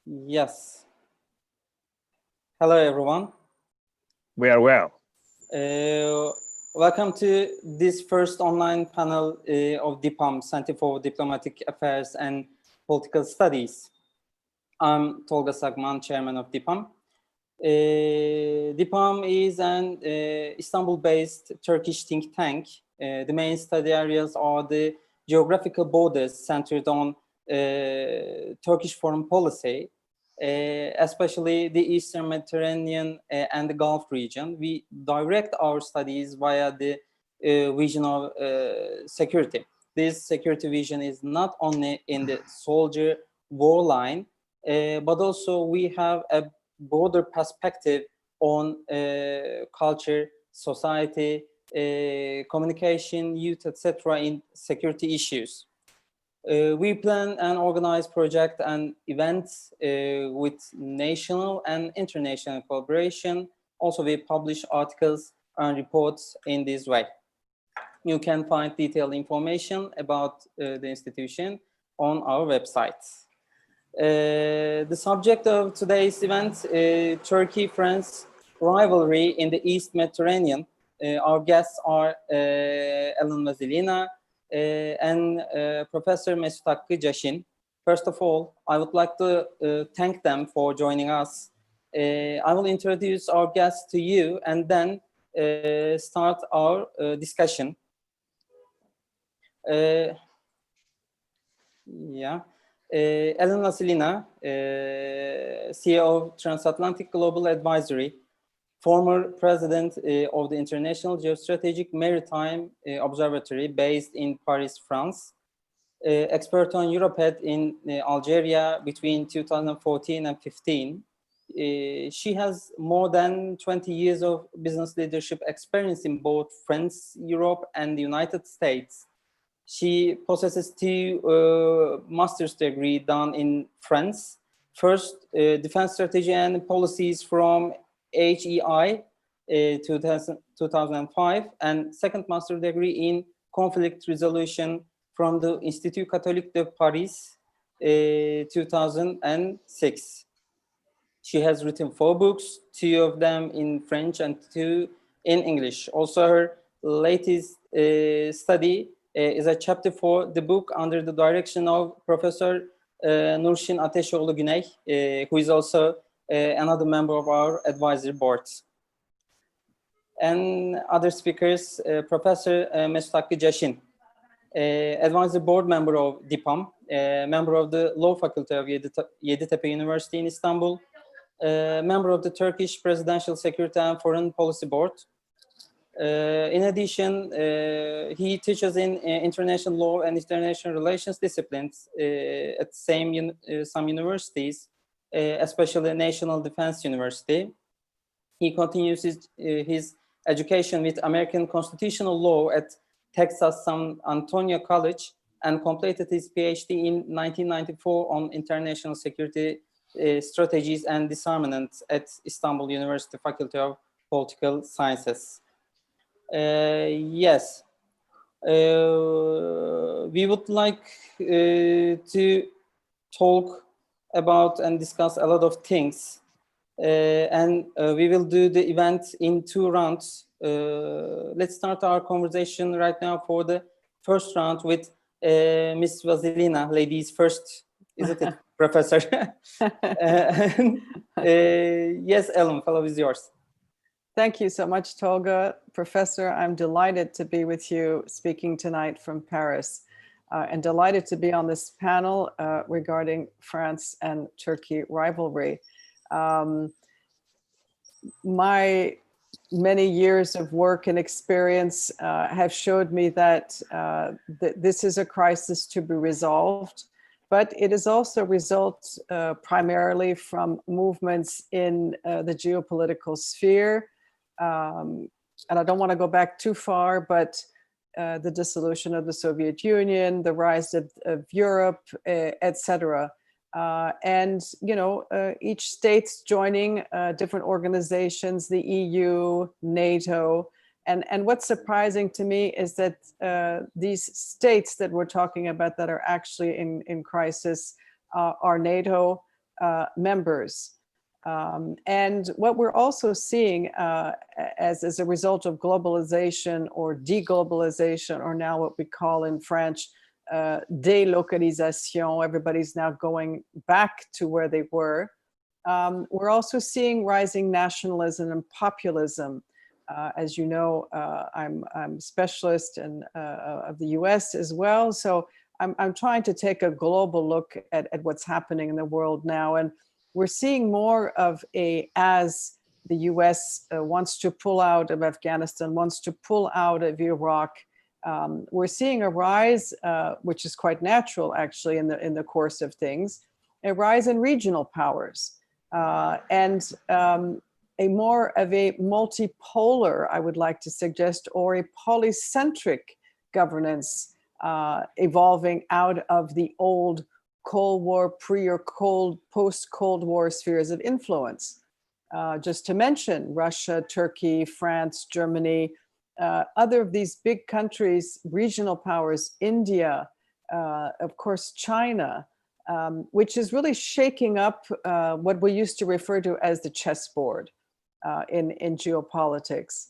Yes. Hello, everyone. We are well. Welcome to this first online panel of DİPAM, Center for Diplomatic Affairs and Political Studies. I'm Tolga, SAKMAN, chairman of DİPAM. DİPAM is an Istanbul-based Turkish think tank. The main study areas are the geographical borders centered on Turkish foreign policy, especially the Eastern Mediterranean and the Gulf region. We direct our studies via the vision of security. This security vision is not only in the soldier war line, but also we have a broader perspective on culture, society, communication, youth, etc. in security issues. We plan and organize projects and events with national and international collaboration. Also, we publish articles and reports in this way. You can find detailed information about the institution on our website. The subject of today's event, Turkey-France rivalry in the East Mediterranean. Our guests are WASYLINA and Professor Mesut Hakkı, CAŞIN. First of all, I would like to thank them for joining us. I will introduce our guests to you and then start our discussion. WASYLINA, CEO of Transatlantic Global Advisory, former president of the International Geostrategic Maritime Observatory based in Paris, France, expert on Europe in Algeria between 2014 and 15. She has more than 20 years of business leadership experience in both France, Europe, and the United States. She possesses two master's degrees done in France. First, Defense Strategy and Policies from HEI 2005, and second master degree in conflict resolution from the Institut Catholique de Paris 2006. She has written 4 books, 2 of them in French and 2 in English. Also, her latest study is a chapter for the book under the direction of Professor Nurşin Ateşoğlu Güney, who is also another member of our advisory board. And other speakers, Professor Mesut Hakkı, CAŞIN, advisory board member of DİPAM, member of the Law Faculty of Yeditepe University in Istanbul, member of the Turkish Presidential Security and Foreign Policy Board. In addition, he teaches in international law and international relations disciplines at some universities, especially National Defense University. He continues his education with American constitutional law at Texas San Antonio College and completed his PhD in 1994 on international security strategies and disarmament at Istanbul University Faculty of Political Sciences. Yes, we would like to talk about and discuss a lot of things, and we will do the event in 2 rounds. Let's start our conversation right now for the first round with Miss WASYLINA, ladies first, isn't it, Professor? Yes, Ellen, follow is yours. Thank you so much, Tolga. Professor, I'm delighted to be with you speaking tonight from Paris, and delighted to be on this panel regarding France and Turkey rivalry. My many years of work and experience have showed me that this is a crisis to be resolved, but it is also a result primarily from movements in the geopolitical sphere. And I don't want to go back too far, but the dissolution of the Soviet Union, the rise of Europe, etc. And, you know, each state's joining different organizations, the EU, NATO. And what's surprising to me is that these states that we're talking about that are actually in crisis are NATO, members. And what we're also seeing as a result of globalization or deglobalization, or now what we call in French, délocalisation, everybody's now going back to where they were. We're also seeing rising nationalism and populism. As you know, I'm a specialist of the US as well. So I'm trying to take a global look at what's happening in the world now. And we're seeing more of as the US wants to pull out of Afghanistan, wants to pull out of Iraq. We're seeing a rise, which is quite natural actually in the course of things, a rise in regional powers. And a more of a multipolar, I would like to suggest, or a polycentric governance evolving out of the old Cold War, or post-Cold War spheres of influence. Just to mention Russia, Turkey, France, Germany, other of these big countries, regional powers, India, of course, China, which is really shaking up what we used to refer to as the chessboard in geopolitics,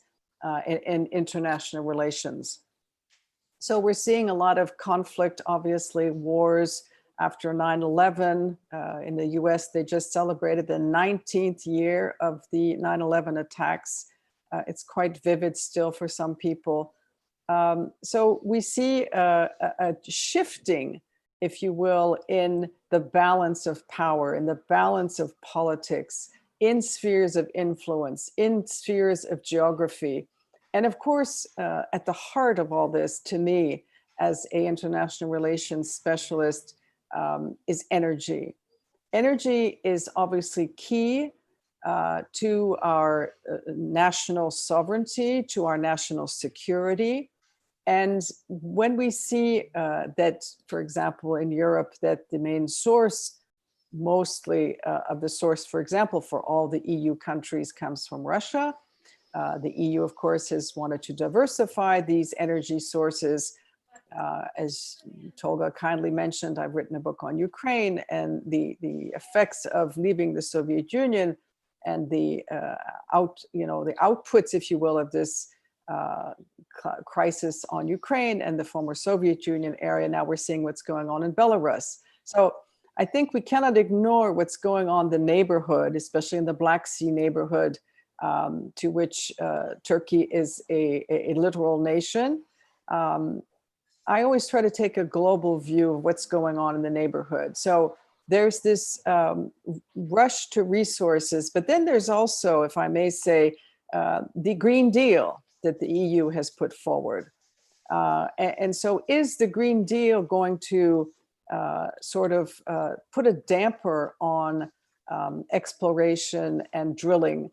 in international relations. So we're seeing a lot of conflict, obviously, wars after 9/11. In the US, they just celebrated the 19th year of the 9/11 attacks. It's quite vivid still for some people. So we see a shifting, if you will, in the balance of power, in the balance of politics, in spheres of influence, in spheres of geography. And of course, at the heart of all this, to me, as an international relations specialist, is energy. Energy is obviously key to our national sovereignty, to our national security. And when we see that, for example, in Europe, that the main source, mostly of the source, for example, for all the EU countries comes from Russia. The EU, of course, has wanted to diversify these energy sources. As Tolga kindly mentioned, I've written a book on Ukraine and the effects of leaving the Soviet Union and the outputs, if you will, of this crisis on Ukraine and the former Soviet Union area. Now we're seeing what's going on in Belarus. So I think we cannot ignore what's going on in the neighborhood, especially in the Black Sea neighborhood, to which Turkey is a literal nation. I always try to take a global view of what's going on in the neighborhood. So there's this rush to resources, but then there's also, if I may say, the Green Deal that the EU has put forward. And so is the Green Deal going to sort of put a damper on exploration and drilling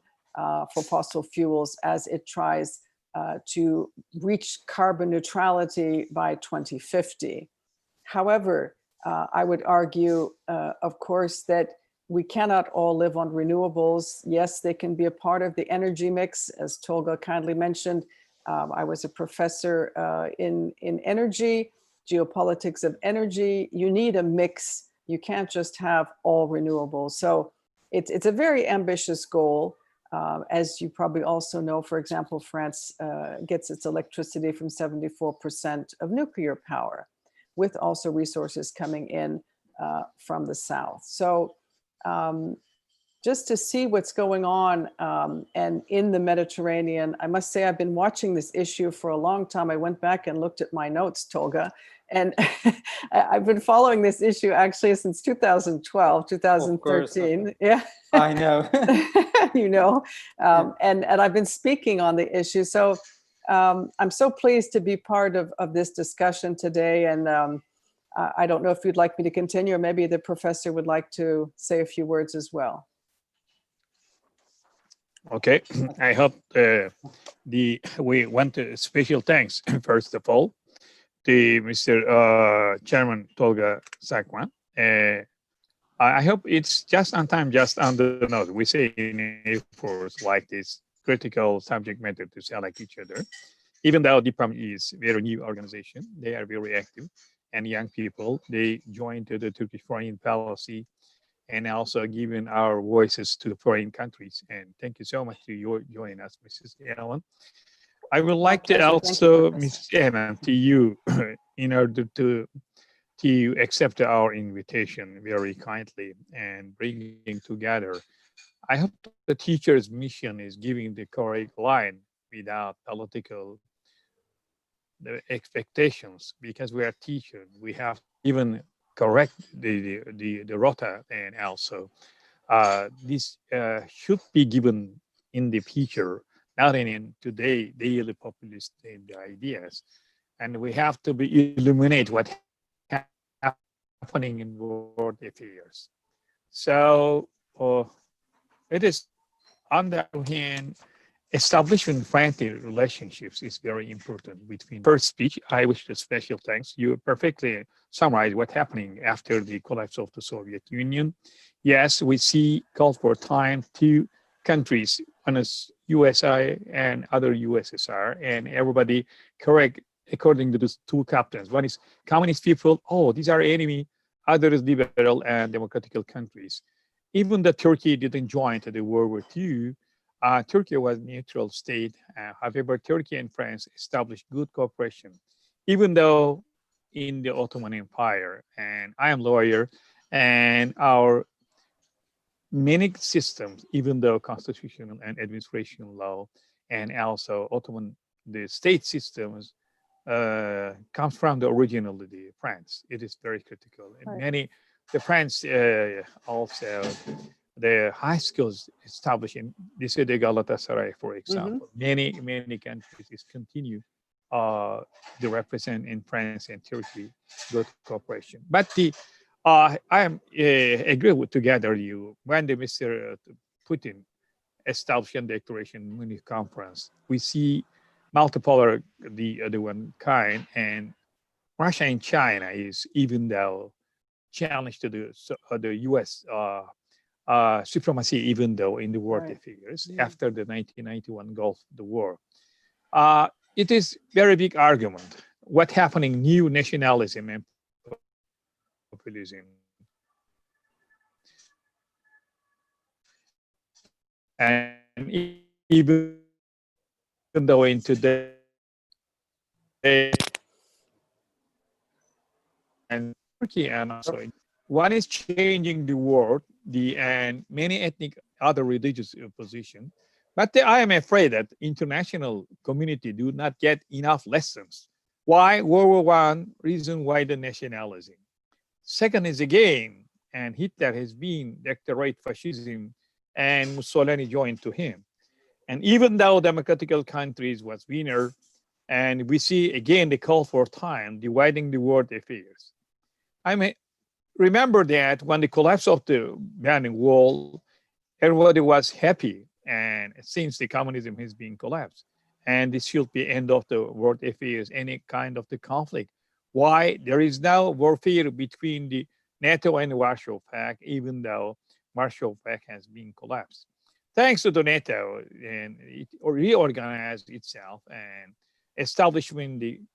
for fossil fuels as it tries to reach carbon neutrality by 2050? However, I would argue, of course, that we cannot all live on renewables. Yes, they can be a part of the energy mix, as Tolga kindly mentioned. I was a professor in energy, geopolitics of energy. You need a mix. You can't just have all renewables. So it's a very ambitious goal. As you probably also know, for example, France gets its electricity from 74% of nuclear power, with also resources coming in from the south. So just to see what's going on and in the Mediterranean, I must say I've been watching this issue for a long time. I went back and looked at my notes, Tolga, and I've been following this issue actually since 2012, 2013. Yeah, I know. You know, and I've been speaking on the issue. So I'm so pleased to be part of this discussion today. And I don't know if you'd like me to continue, or maybe the professor would like to say a few words as well. Okay, I hope we want to special thanks first of all to Mr. Chairman Tolga SAKMAN. I hope it's just on time, just on the note. We say in efforts like this critical subject matter to select each other. Even though DİPAM is a very new organization, they are very active, and young people, they joined the Turkish foreign policy and also giving our voices to the foreign countries. And thank you so much to you joining us, Mrs. Ellen. I would like to pleasure. Thank you, also, Professor. Mrs. Ellen, to you, in order to accept our invitation very kindly and bringing together. I hope the teacher's mission is giving the correct line without political expectations, because we are teachers. We have even correct the rota, and also this should be given in the future, not in today daily populist ideas, and we have to be illuminate what happening in world affairs. So it is, on the other hand, establishing friendly relationships is very important between. First speech, I wish a special thanks. You perfectly summarized what's happening after the collapse of the Soviet Union. Yes, we see call for time two countries, one is USA and other USSR, and everybody correct according to these two captains. One is communist people, oh, these are enemy. Other is liberal and democratic countries. Even though Turkey didn't join to the World War II, Turkey was a neutral state. However, Turkey and France established good cooperation, even though in the Ottoman Empire. And I am a lawyer, and our many systems, even though constitutional and administration law, and also Ottoman, the state systems, comes from the originality France. It is very critical. And Right. the France also, the high schools established in Lycée de Galatasaray, for example. Many countries is continue to represent in France and Turkey good cooperation. But I am agree with together you when the Mr. Putin established a declaration Munich conference. We see multipolar the other one kind, and Russia and China is, even though challenge to the U.S. Supremacy, even though in the world affairs after the 1991 Gulf the War. It is very big argument. What happening new nationalism and populism. And even though in today and Turkey and also one is changing the world, and many ethnic other religious position. But I am afraid that international community do not get enough lessons. Why World War I? Reason why the nationalism. Second is again, and Hitler has been declared fascism, and Mussolini joined to him. And even though democratic countries was winner, and we see again the call for time dividing the world affairs. I mean, remember that when the collapse of the Berlin Wall, everybody was happy, and since the communism has been collapsed, and this should be end of the world affairs, any kind of the conflict. Why there is now warfare between the NATO and Warsaw Pact, even though Warsaw Pact has been collapsed. Thanks to the NATO, and it reorganized itself and establishing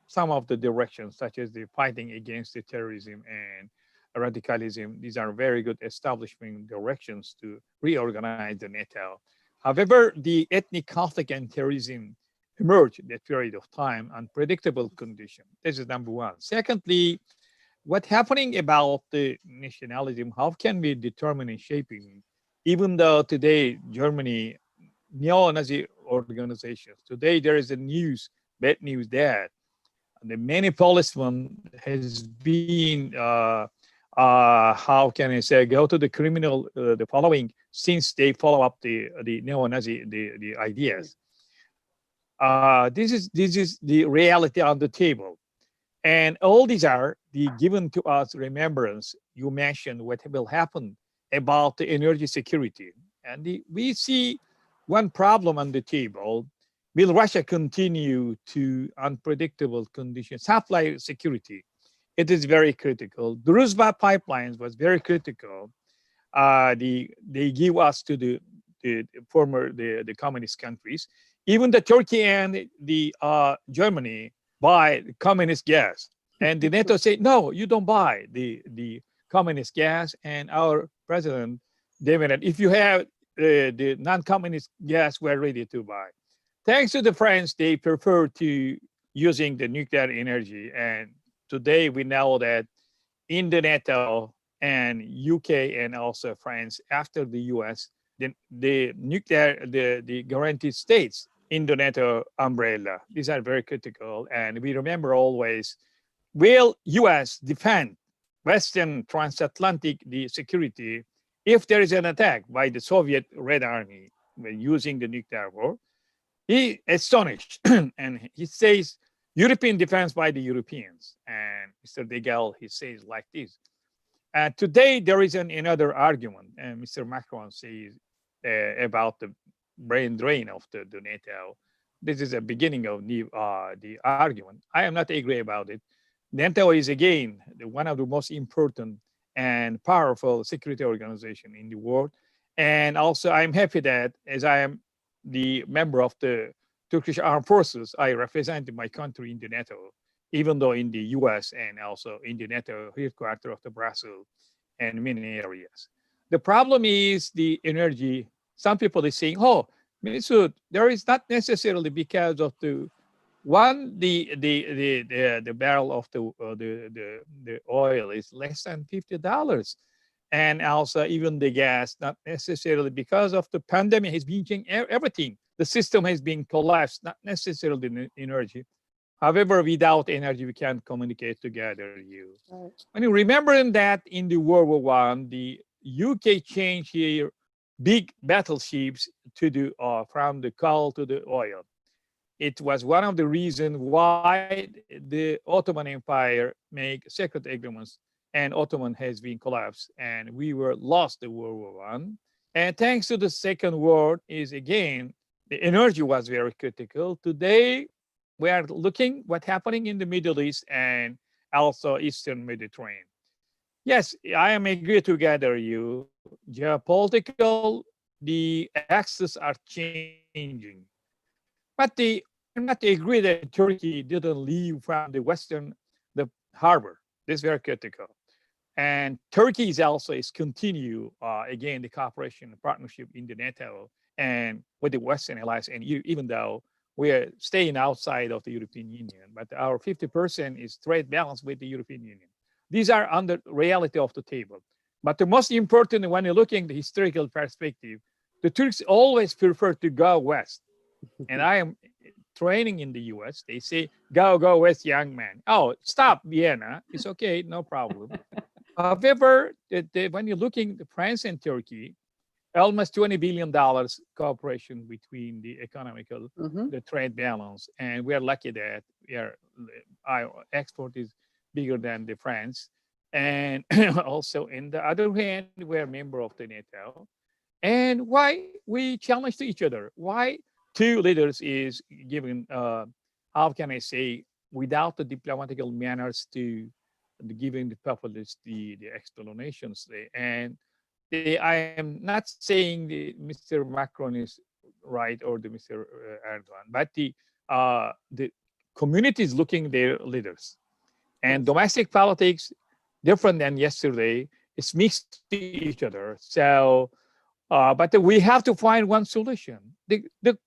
some of the directions, such as the fighting against the terrorism and radicalism. These are very good establishment directions to reorganize the NATO. However, the ethnic conflict and terrorism emerged in that period of time, unpredictable condition. This is number one. Secondly, what's happening about the nationalism, how can we determine and shaping, even though today Germany, neo-Nazi organizations, today there is a bad news that the many policemen has been, how can I say, go to the criminal, the following, since they follow up the neo-Nazi, the ideas. This is the reality on the table. And all these are the given to us remembrance. You mentioned what will happen about the energy security. And we see one problem on the table. Will Russia continue to unpredictable conditions? Supply security, it is very critical. The Druzhba pipelines was very critical. They give us to the former the communist countries. Even the Turkey and the Germany buy communist gas, and the NATO say no, you don't buy the communist gas, and our president demanded, if you have the non-communist gas, we're ready to buy. Thanks to the French, they prefer to using the nuclear energy. And today we know that in the NATO and UK and also France, after the US, the nuclear, the guaranteed states in the NATO umbrella, these are very critical. And we remember always, will US defend Western transatlantic the security if there is an attack by the Soviet Red Army using the nuclear war? He astonished and he says, European defense by the Europeans. And Mr. De Gaulle, he says like this. Today, there is another argument, and Mr. Macron says about the brain drain of the NATO. This is a beginning of the argument. I am not agree about it. NATO is again one of the most important and powerful security organization in the world. And also I'm happy that as I am the member of the Turkish Armed Forces, I represent my country in the NATO, even though in the US and also in the NATO headquarters of the Brussels and many areas. The problem is the energy. Some people are saying, oh, Mesut, there is not necessarily because of the barrel of the oil is less than $50. And also even the gas, not necessarily because of the pandemic has been changing everything. The system has been collapsed, not necessarily the energy. However, without energy, we can't communicate together. Right. When you remember that in the World War I, the UK changed here big battleships to the from the coal to the oil. It was one of the reasons why the Ottoman Empire made secret agreements and Ottoman has been collapsed and we were lost the World War I. And thanks to the Second War is again, the energy was very critical. Today, we are looking what's happening in the Middle East and also Eastern Mediterranean. Yes, I am agree together you. Geopolitical, the axes are changing. But I'm not agree that Turkey didn't leave from the Western, the harbor. This is very critical. And Turkey is also continue, again, the cooperation and partnership in the NATO and with the Western allies. And even though we are staying outside of the European Union, but our 50% is trade balance with the European Union. These are under reality of the table. But the most important, when you're looking at the historical perspective, the Turks always prefer to go west. And I am training in the US, they say, go west, young man. Oh, stop, Vienna. It's okay, no problem. However, when you're looking at France and Turkey, almost $20 billion cooperation between the economical, the trade balance. And we are lucky that our export is bigger than the France. And also, in the other hand, we're a member of the NATO. And why we challenge to each other? Why two leaders is given, how can I say, without the diplomatic manners to giving the populace the explanations. And I am not saying that Mr. Macron is right or the Mr. Erdogan, but the community is looking their leaders. And domestic politics, different than yesterday, it's mixed to each other. So, but we have to find one solution.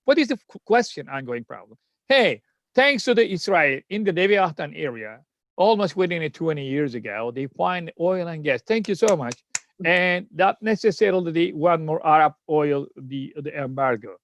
What is the question, ongoing problem? Hey, thanks to the Israel in the Leviathan area, almost within 20 years ago, they find oil and gas. Thank you so much. And not necessarily one more Arab oil, the embargo.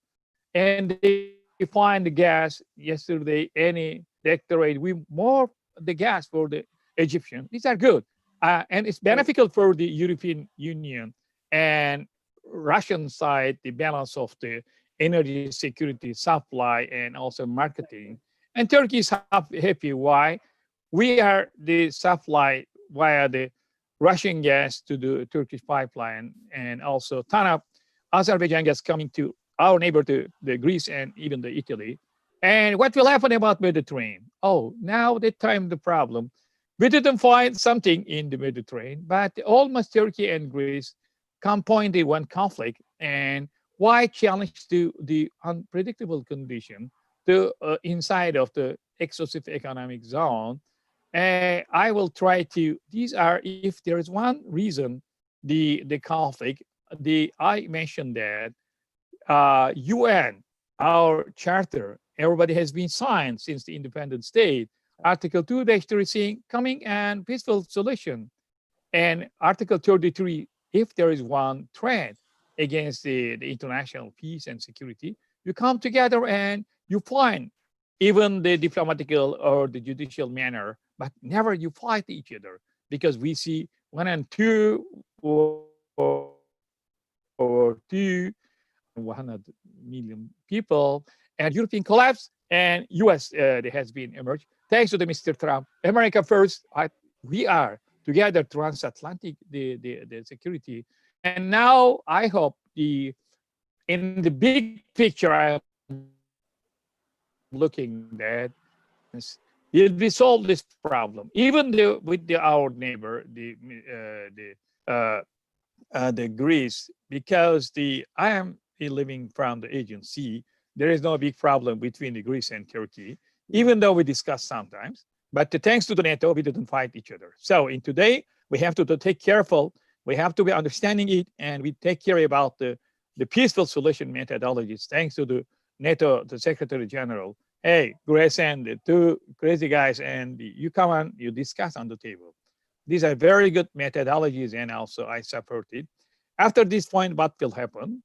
And they find the gas yesterday, any declarate we more the gas for the Egyptian. These are good. And it's beneficial for the European Union and Russian side, the balance of the energy security supply and also marketing. And Turkey is happy. Why? We are the supply via the Russian gas to the Turkish pipeline and also ton of Azerbaijan gas coming to our neighbor to the Greece and even the Italy. And what will happen about Mediterranean? Oh, now the time the problem. We didn't find something in the Mediterranean, but almost Turkey and Greece compound the one conflict. And why challenge to the unpredictable condition to inside of the exclusive economic zone? I will try to, these are, if there is one reason the conflict, I mentioned that UN, our charter, everybody has been signed since the independent state. Article 2-3 saying coming and peaceful solution. And Article 33, if there is one threat against the international peace and security, you come together and you find even the diplomatical or the judicial manner, but never you fight each other, because we see 1 and 2 or 100 million people, and European collapse, and US there has been emerged thanks to the Mr. Trump. America first, we are together, transatlantic, the security. And now I hope in the big picture, I am looking that will we solve this problem, even with our neighbor, the Greece, because I am living from the agency. There is no big problem between the Greece and Turkey, even though we discuss sometimes. But thanks to the NATO, we didn't fight each other. So in today, we have to take careful. We have to be understanding it, and we take care about the peaceful solution methodologies. Thanks to the NATO, the Secretary General. Hey, Grace and the two crazy guys, and you come on, you discuss on the table. These are very good methodologies, and also I support it. After this point, what will happen?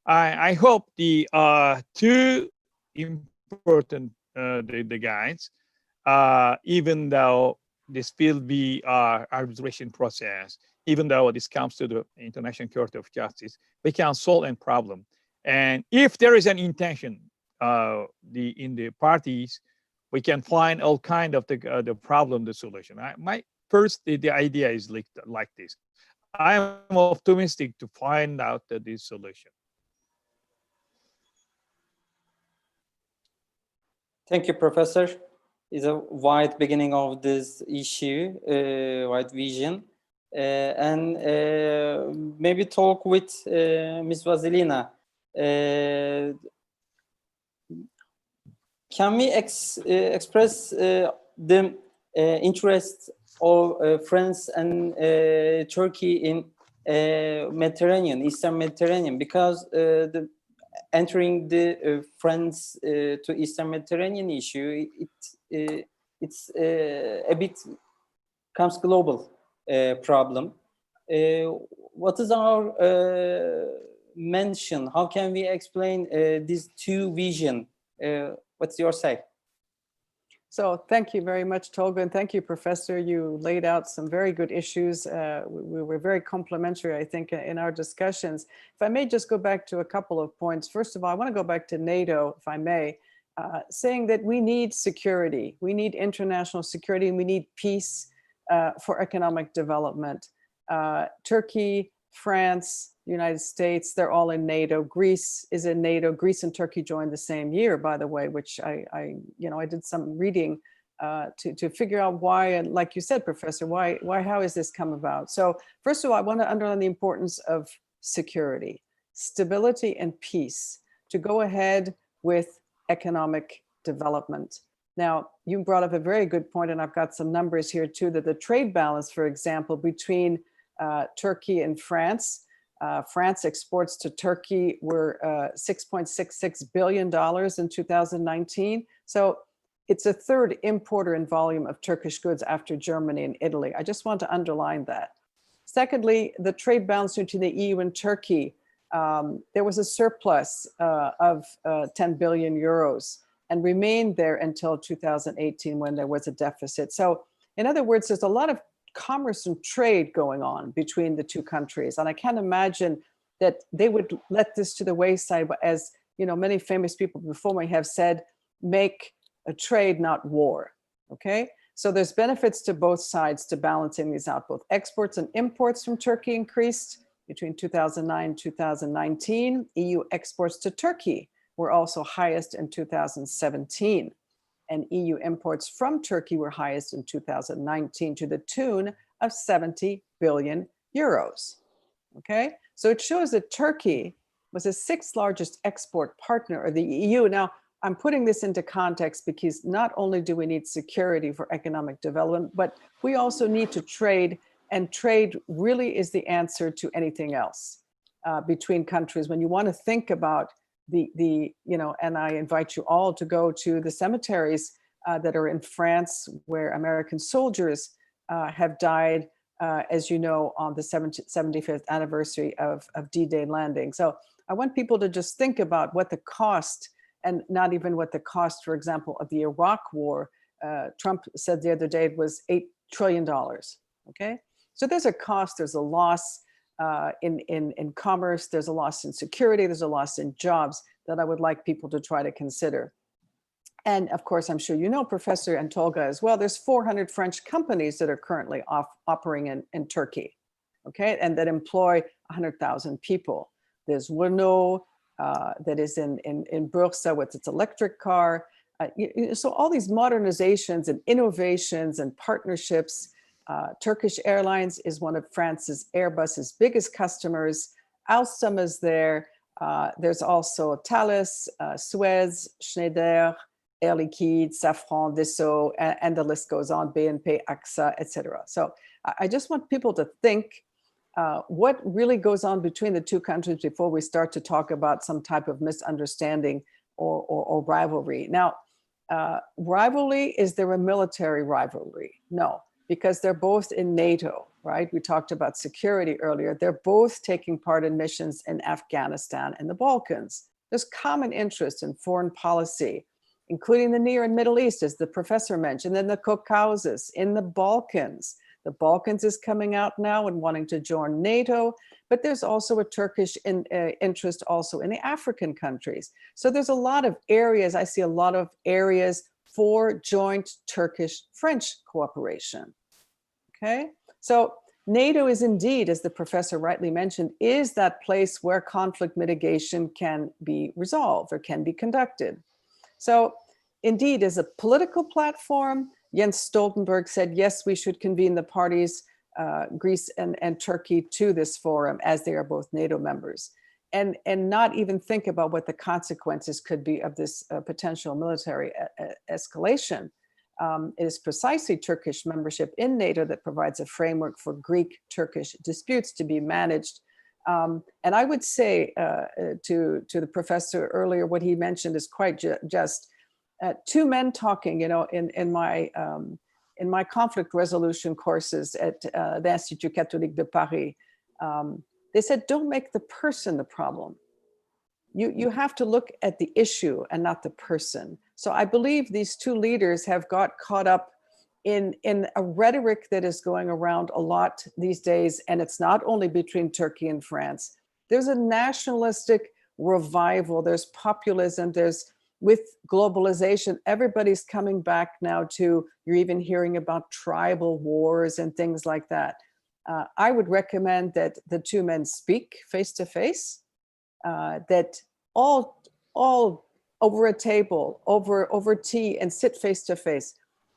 I hope the two important the guides, even though this will be arbitration process, even though this comes to the International Court of Justice, we can solve a problem. And if there is an intention in the parties, we can find all kind of the problem, the solution. The idea is like this. I am optimistic to find out this solution. Thank you, Professor. It's a wide beginning of this issue, wide vision. And maybe talk with Ms. WASYLINA. Can we express the interest of France and Turkey in Mediterranean, Eastern Mediterranean, because entering the France to Eastern Mediterranean issue, it's a bit comes global problem. What is our mention? How can we explain these two vision? What's your say? So thank you very much, Tolga, and thank you, Professor. You laid out some very good issues. We were very complimentary, I think, in our discussions. If I may just go back to a couple of points. First of all, I want to go back to NATO, if I may, saying that we need security. We need international security, and we need peace for economic development. Turkey, France, United States, they're all in NATO. Greece is in NATO. Greece and Turkey joined the same year, by the way, which I did some reading to figure out why, and like you said, Professor, how has this come about? So first of all, I want to underline the importance of security, stability, and peace to go ahead with economic development. Now, you brought up a very good point, and I've got some numbers here too, that the trade balance, for example, between Turkey and France, France exports to Turkey were $6.66 billion in 2019. So it's a third importer in volume of Turkish goods after Germany and Italy. I just want to underline that. Secondly, the trade balance between the EU and Turkey, there was a surplus of 10 billion euros and remained there until 2018 when there was a deficit. So in other words, there's a lot of commerce and trade going on between the two countries. And I can't imagine that they would let this to the wayside, as many famous people before me have said, make a trade, not war, okay? So there's benefits to both sides to balancing these out. Both exports and imports from Turkey increased between 2009 and 2019. EU exports to Turkey were also highest in 2017. And EU imports from Turkey were highest in 2019 to the tune of 70 billion euros. Okay, so it shows that Turkey was the 6th largest export partner of the EU. Now, I'm putting this into context because not only do we need security for economic development, but we also need to trade And trade really is the answer to anything else between countries. When you want to think about and I invite you all to go to the cemeteries that are in France, where American soldiers have died, as you know, on the 75th anniversary of D-Day landing. So I want people to just think about what the cost, and not even what the cost, for example, of the Iraq war. Trump said the other day it was $8 trillion, okay? So there's a cost, there's a loss in commerce, there's a loss in security, there's a loss in jobs that I would like people to try to consider. And of course, I'm sure you know, Professor and Tolga as well, there's 400 French companies that are currently operating in Turkey, okay? And that employ 100,000 people. There's Renault that is in Bursa with its electric car. So all these modernizations and innovations and partnerships. Turkish Airlines is one of France's Airbus's biggest customers. Alstom is there. There's also Thales, Suez, Schneider, Air Liquide, Safran, Dassault, and the list goes on, BNP, AXA, etc. So I just want people to think what really goes on between the two countries before we start to talk about some type of misunderstanding or rivalry. Now, rivalry, is there a military rivalry? No, because they're both in NATO, right? We talked about security earlier. They're both taking part in missions in Afghanistan and the Balkans. There's common interest in foreign policy, including the Near and Middle East, as the professor mentioned, and the Caucasus, in the Balkans. The Balkans is coming out now and wanting to join NATO, but there's also a Turkish interest also in the African countries. So there's a lot of areas, I see a lot of areas for joint Turkish-French cooperation, okay? So NATO is indeed, as the professor rightly mentioned, is that place where conflict mitigation can be resolved or can be conducted. So indeed, as a political platform, Jens Stoltenberg said, yes, we should convene the parties, Greece and Turkey, to this forum, as they are both NATO members, and not even think about what the consequences could be of this potential military escalation. It is precisely Turkish membership in NATO that provides a framework for Greek-Turkish disputes to be managed. And I would say to the professor earlier, what he mentioned is quite just. Two men talking, you know, in my conflict resolution courses at the Institut Catholique de Paris, they said, don't make the person the problem. You have to look at the issue and not the person. So I believe these two leaders have got caught up in a rhetoric that is going around a lot these days. And it's not only between Turkey and France. There's a nationalistic revival. There's populism. There's, with globalization, everybody's coming back now to, you're even hearing about tribal wars and things like that. I would recommend that the two men speak face to face, that all over a table, over tea, and sit face to face.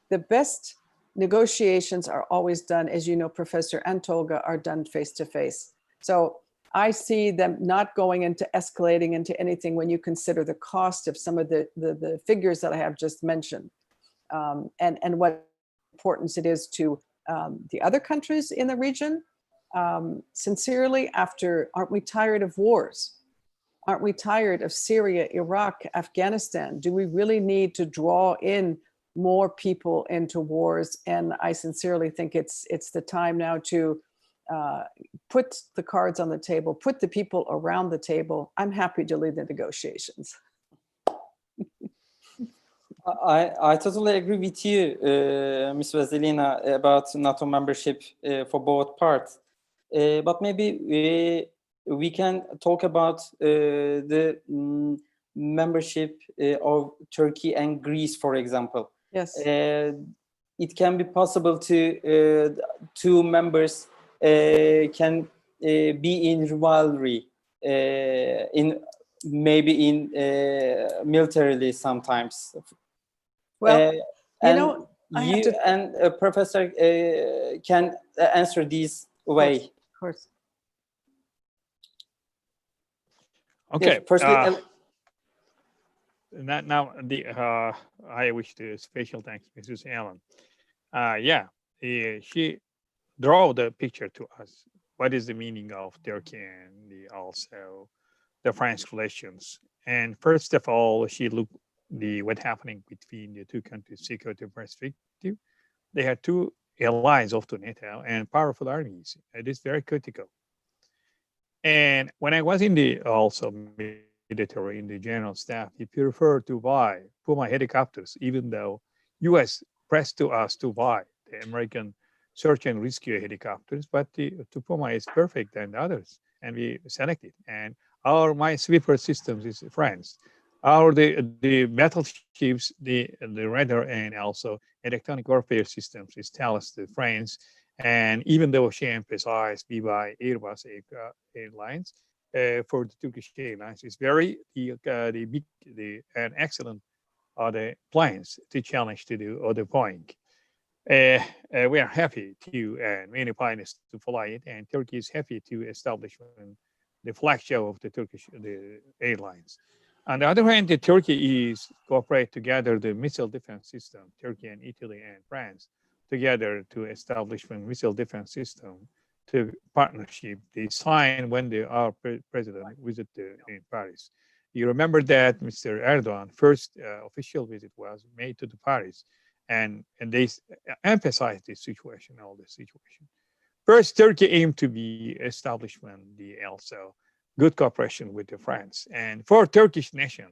The best negotiations are always done, as you know, Professor and Tolga, are done face to face. So I see them not going into escalating into anything when you consider the cost of some of the figures that I have just mentioned, and what importance it is to the other countries in the region. Sincerely, aren't we tired of wars? Aren't we tired of Syria, Iraq, Afghanistan? Do we really need to draw in more people into wars? And I sincerely think it's the time now to put the cards on the table, put the people around the table. I'm happy to lead the negotiations. I totally agree with you, Ms. WASYLINA, about NATO membership for both parts. But maybe we can talk about the membership of Turkey and Greece, for example. Yes. It can be possible to two members can be in rivalry, maybe in militarily sometimes. Well, you know, you and Professor can answer this way. Of course. Okay. Yes, firstly, Now, I wish to special thanks Mrs. Allen. Yeah, she draw the picture to us. What is the meaning of Turkey and also the French relations? And first of all, she looked what happening between the two countries' security perspective. They had two allies of the NATO and powerful armies. It is very critical. And when I was in the also military in the general staff, we prefer to buy Puma helicopters, even though U.S. pressed to us to buy the American search and rescue helicopters, but the Puma is perfect than the others, and we selected. And our minesweeper systems is France. Our the battleships, the radar, and also electronic warfare systems is Thales, the France. And even though she emphasized we buy Airbus airlines for the Turkish Airlines, it's very the big and excellent the planes to challenge to the other point. We are happy to and many pilots to fly it, and Turkey is happy to establish the flag show of the Turkish airlines. On the other hand, the Turkey is cooperate together the missile defense system, Turkey and Italy and France together to establish a missile defense system to partnership. They signed when our president visited in Paris. You remember that Mr. Erdogan first official visit was made to the Paris, and they emphasized this situation, all this situation. First, Turkey aimed to be establishment, the also good cooperation with the France. And for Turkish nation,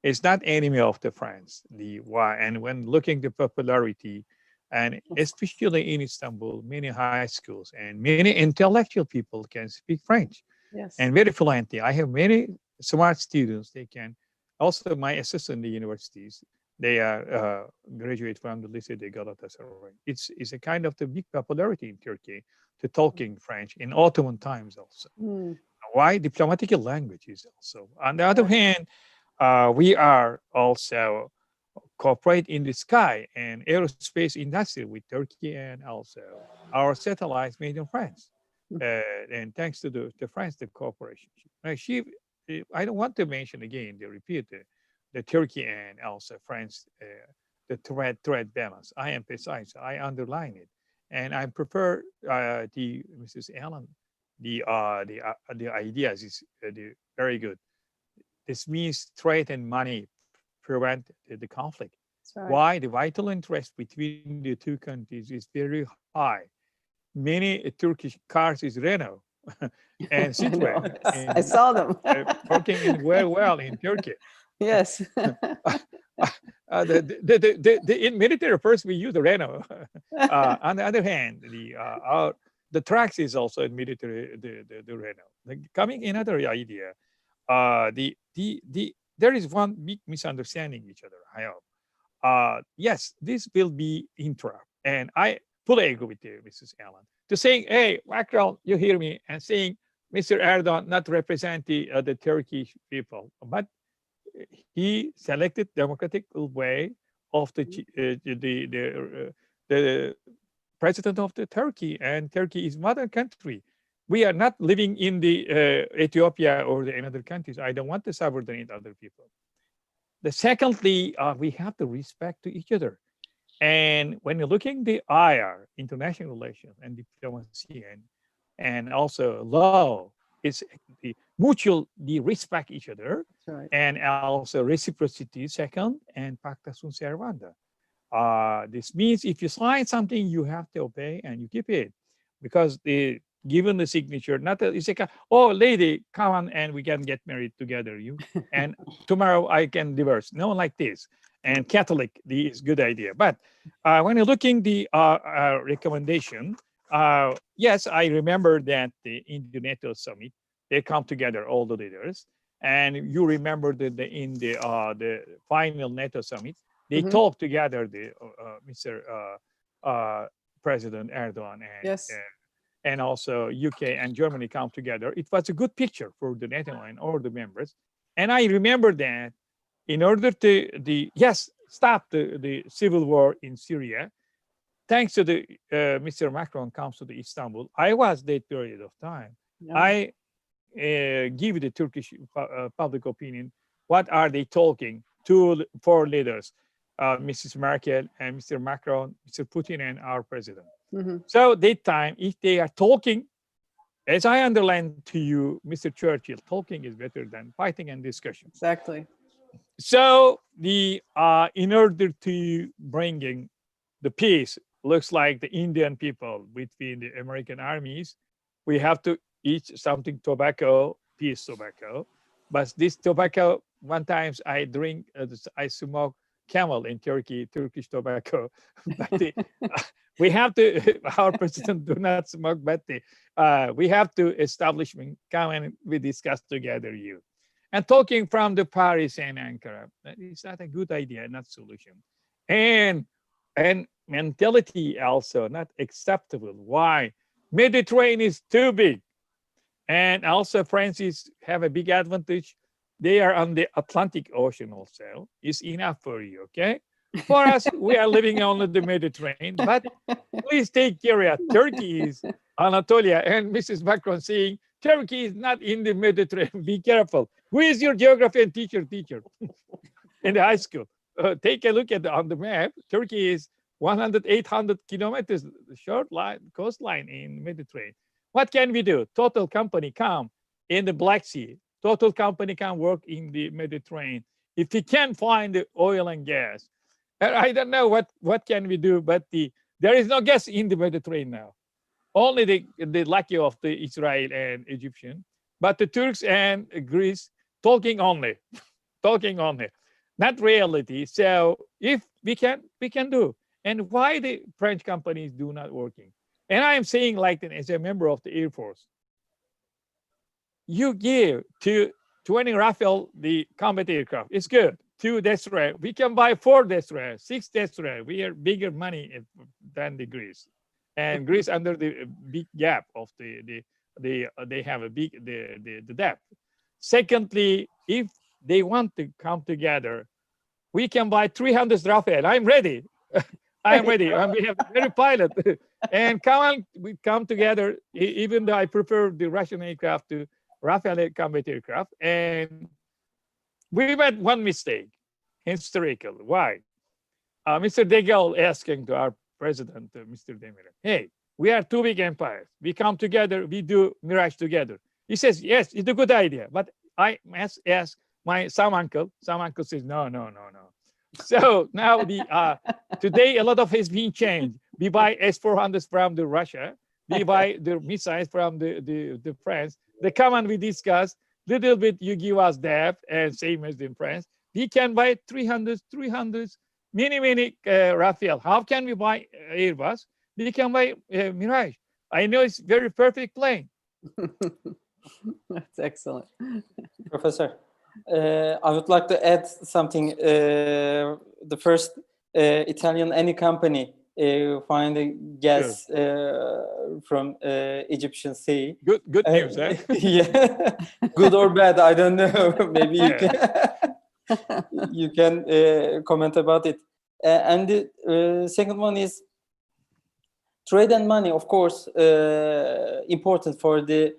it's not enemy of the France. And when looking the popularity, and especially in Istanbul, many high schools and many intellectual people can speak French. Yes. And very fluently. I have many smart students. They can also my assistant in the universities. They are graduate from the Lycée de Galatasaray. It's a kind of the big popularity in Turkey to talking French in Ottoman times also. Why diplomatic languages also. On the other hand, we are also cooperate in the sky and aerospace industry with Turkey, and also our satellites made in France. And thanks to the France, the cooperation. I don't want to mention again, they repeat the Turkey and also France, the threat balance. I emphasize, I underline it, and I prefer the Mrs. Allen. The ideas is very good. This means trade and money prevent the conflict. Right. Why? The vital interest between the two countries is very high. Many Turkish cars is Renault and Citroën. I saw them. Working in very well in Turkey. Yes. In military, first we use the Renault. On the other hand, the trucks is also in military the Renault. Coming another idea, there is one big misunderstanding each other. I hope. Yes, this will be interrupt, and I fully agree with you, Mrs. Allen, to saying, "Hey, Macron, you hear me?" and saying, "Mr. Erdogan not represent the Turkish people, but he selected democratic way of the president of the Turkey, and Turkey is mother country. We are not living in the Ethiopia or the another countries. I don't want to subordinate other people." Secondly, we have to respect to each other. And when you're looking the IR, international relations and diplomacy and also law, it's the mutual, the respect each other, Right. and also reciprocity second, and pacta sunt servanda. This means if you sign something, you have to obey and you keep it, because given the signature, not it's like, oh lady, come on and we can get married together, and tomorrow I can divorce. No, like this. And Catholic, is good idea. But when you're looking the recommendation, yes, I remember that in the NATO summit, they come together, all the leaders, and you remember in the final NATO summit, they talk together, Mr. President Erdogan and Yes. And also UK and Germany come together. It was a good picture for the NATO and all the members. And I remember that in order to stop the civil war in Syria, thanks to the Mr. Macron comes to the Istanbul. I was that period of time. No. I give the Turkish public opinion. What are they talking? 4 leaders. Mrs. Merkel and Mr. Macron, Mr. Putin, and our president. Mm-hmm. So that time, if they are talking, as I underlined to you, Mr. Churchill, talking is better than fighting and discussion. Exactly. So the in order to bringing the peace, looks like the Indian people between the American armies, we have to eat something tobacco, peace tobacco. But this tobacco, one times I drink, I smoke camel in Turkey, Turkish tobacco. But we have to, our president do not smoke, but we have to establish, come and we discuss together you. And talking from the Paris and Ankara, it's not a good idea, not solution. And mentality also not acceptable. Why? Mediterranean is too big. And also France have a big advantage. They are on the Atlantic Ocean also. It's enough for you, okay? For us, we are living on the Mediterranean, but please take care of Turkey is Anatolia. And Mrs. Macron saying, Turkey is not in the Mediterranean, be careful. Who is your geography and teacher in the high school? Take a look at on the map. Turkey is 800 kilometers short line, coastline in Mediterranean. What can we do? Total company come in the Black Sea. Total company can work in the Mediterranean. If we can find the oil and gas, I don't know what can we do, but there is no gas in the Mediterranean now. Only the lucky of the Israel and Egyptian, but the Turks and Greece talking only, not reality. So if we can do. And why the French companies do not working? And I am saying like as a member of the Air Force, you give to 20 Rafale the combat aircraft. It's good. 2 destroyer. We can buy 4 destroyer, 6 destroyer. We are bigger money than the Greece. And Greece under the big gap of they have a big the depth. Secondly, if they want to come together, we can buy 300 Rafale. I'm ready. I'm ready. And we have very pilot. And we come together, even though I prefer the Russian aircraft to Rafale combat aircraft. And we made one mistake, historical. Why? Mr. De Gaulle asking to our president, Mr. Demirel, hey, we are 2 big empires. We come together, we do Mirage together. He says, yes, it's a good idea. But I must ask some uncle. Some uncle says, no. So now today a lot of has been changed. We buy S-400s from the Russia. We buy the missiles from the France. They come and we discuss little bit. You give us depth and same as in France. We can buy 300s, many Rafale. How can we buy Airbus? We can buy Mirage. I know it's very perfect plane. That's excellent. Professor, I would like to add something. The first Italian any company finding gas from Egyptian sea. Good news, eh? Yeah, good or bad, I don't know. Maybe you can comment about it. And the second one is trade and money, of course, important for the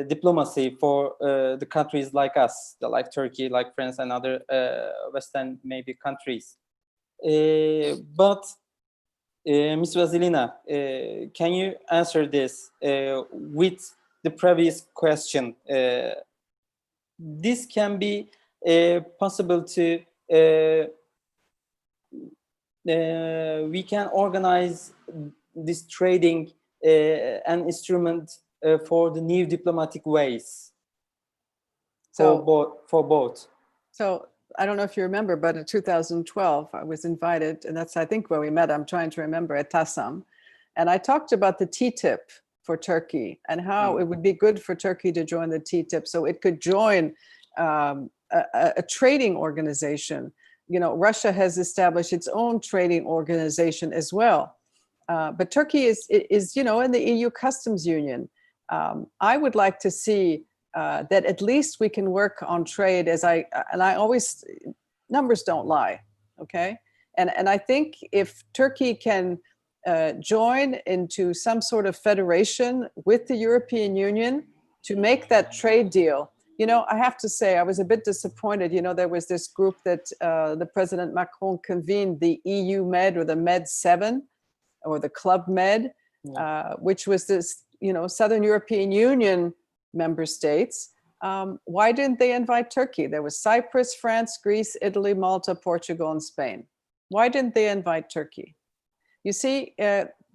diplomacy for the countries like us, like Turkey, like France, and other Western maybe countries. But Ms. WASYLINA, can you answer this with the previous question? This can be possible to we can organize this trading an instrument for the new diplomatic ways for both. So I don't know if you remember, but in 2012, I was invited, and that's, I think, where we met. I'm trying to remember, at TASAM. And I talked about the TTIP for Turkey and how it would be good for Turkey to join the TTIP so it could join a trading organization. You know, Russia has established its own trading organization as well. But Turkey is, you know, in the EU customs union. I would like to see that at least we can work on trade, and I always, numbers don't lie, okay? And I think if Turkey can join into some sort of federation with the European Union to make that trade deal, You know, I have to say, I was a bit disappointed. You know, there was this group that the President Macron convened, the EU Med, or the Med 7, or the Club Med, which was this, you know, Southern European Union member states. Why didn't they invite Turkey? There was Cyprus, France, Greece, Italy, Malta, Portugal, and Spain. Why didn't they invite Turkey? You see,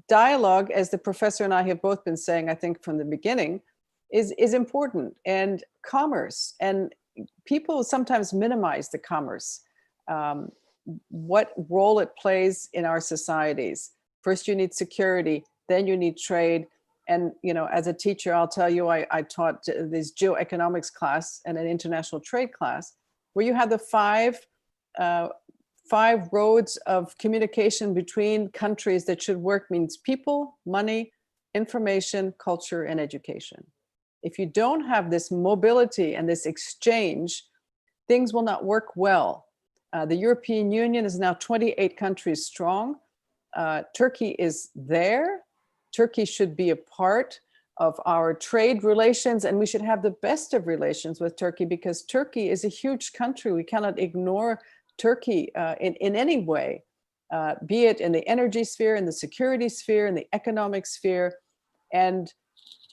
dialogue, as the professor and I have both been saying, I think from the beginning, is important. And commerce, and people sometimes minimize the commerce, what role it plays in our societies. First, you need security, then you need trade. And, you know, as a teacher, I'll tell you, I taught this geoeconomics class and an international trade class, where you have the five roads of communication between countries that should work. Means people, money, information, culture, and education. If you don't have this mobility and this exchange, things will not work well. The European Union is now 28 countries strong. Turkey is there. Turkey should be a part of our trade relations, and we should have the best of relations with Turkey, because Turkey is a huge country. We cannot ignore Turkey in any way, be it in the energy sphere, in the security sphere, in the economic sphere. And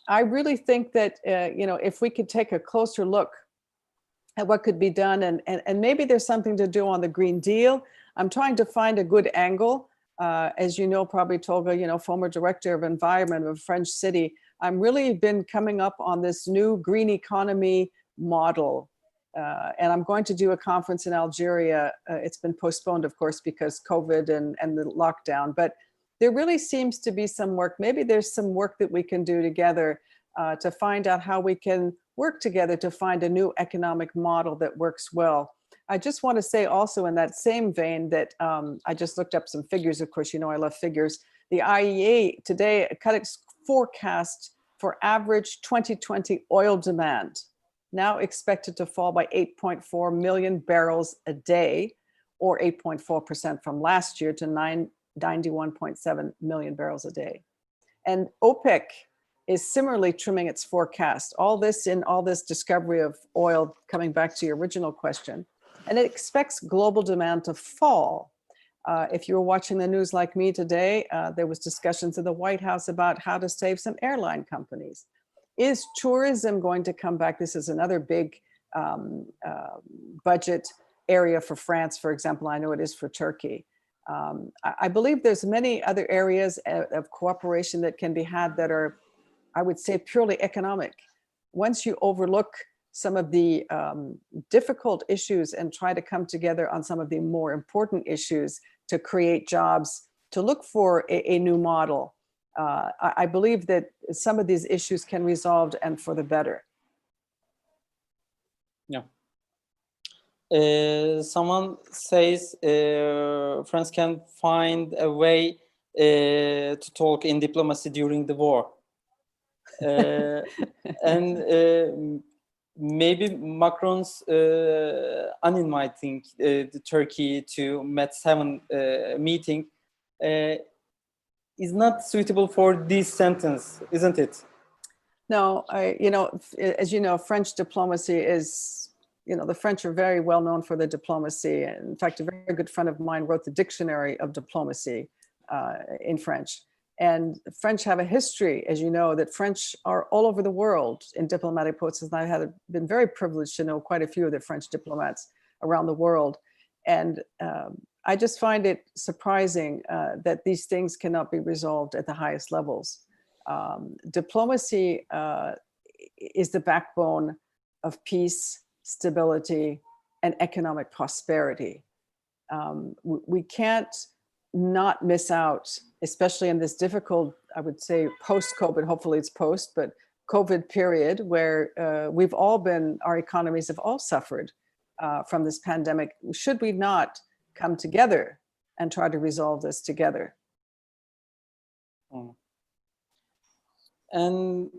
I really think that, you know, if we could take a closer look at what could be done, and maybe there's something to do on the Green Deal. I'm trying to find a good angle. As you know, probably Tolga, you know, former director of environment of a French city, I'm really been coming up on this new green economy model. And I'm going to do a conference in Algeria. It's been postponed, of course, because COVID and the lockdown, but there really seems to be some work. Maybe there's some work that we can do together to find out how we can work together to find a new economic model that works well. I just want to say also in that same vein that I just looked up some figures. Of course, you know, I love figures. The IEA today cut its forecast for average 2020 oil demand, now expected to fall by 8.4 million barrels a day, or 8.4% from last year to 91.7 million barrels a day. And OPEC is similarly trimming its forecast. All this discovery of oil, coming back to your original question, and it expects global demand to fall. If you were watching the news like me today, there was discussions in the White House about how to save some airline companies. Is tourism going to come back? This is another big budget area for France, for example. I know it is for Turkey. I believe there's many other areas of cooperation that can be had that are, I would say, purely economic. Once you overlook some of the difficult issues and try to come together on some of the more important issues to create jobs, to look for a new model, I believe that some of these issues can be resolved, and for the better. Yeah. Someone says France can find a way to talk in diplomacy during the war. And maybe Macron's uninviting the Turkey to Med 7 meeting is not suitable for this sentence, isn't it? No, you know, as you know, French diplomacy is, you know, the French are very well known for their diplomacy. In fact, a very good friend of mine wrote the dictionary of diplomacy in French. And French have a history, as you know, that French are all over the world in diplomatic posts. And I have been very privileged to know quite a few of the French diplomats around the world. And I just find it surprising that these things cannot be resolved at the highest levels. Diplomacy is the backbone of peace, stability, and economic prosperity. We can't not miss out, especially in this difficult, I would say post-COVID, hopefully it's post, but COVID period where we've all been, our economies have all suffered from this pandemic. Should we not come together and try to resolve this together? And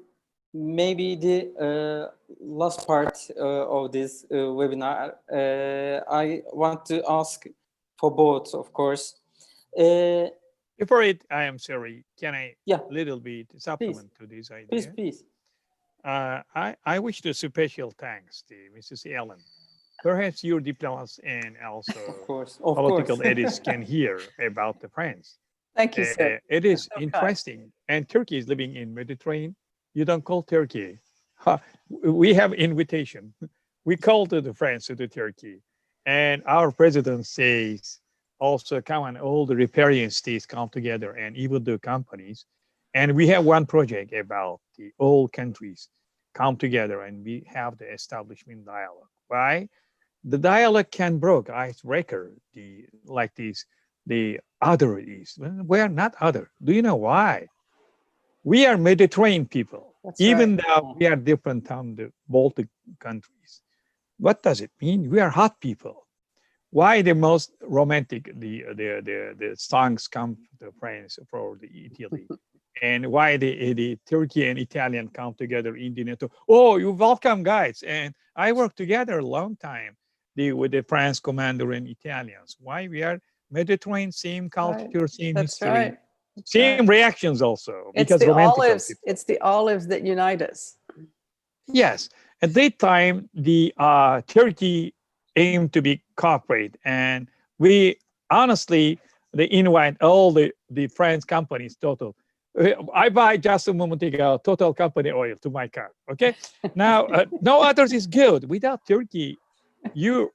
maybe the last part of this webinar, I want to ask for both, of course. Before it, I am sorry, can I Yeah, little bit supplement to this idea? please. I wish to special thanks to Mrs. Ellen. Perhaps your diplomats and also Of political course. editors can hear about the France. Thank you, sir. It is so kind. interesting. And Turkey is living in Mediterranean. You don't call Turkey. We have invitation. We call to the France, to the Turkey. And our president says, also come on, all the riparian states come together and even the companies. And we have one project about the all countries come together and we have the establishment dialogue. Why? The dialogue can break icebreaker, like this, the other is. We are not other. Do you know why? We are Mediterranean people, That's even right. though we are different from the Baltic countries. What does it mean? We are hot people. Why the most romantic the songs come to France for the Italy, and why the Turkey and Italian come together in the NATO? Oh, you welcome guys, and I worked together a long time with the France commander and Italians. Why we are Mediterranean, same culture, same That's history, right. That's same right. reactions also. It's Because the romantic olives. people. It's the olives that unite us. Yes, at that time, the Turkey aimed to be corporate, and we honestly they invite all the French companies. Total, I buy just a moment ago Total company oil to my car. Okay, now no others is good. Without Turkey, you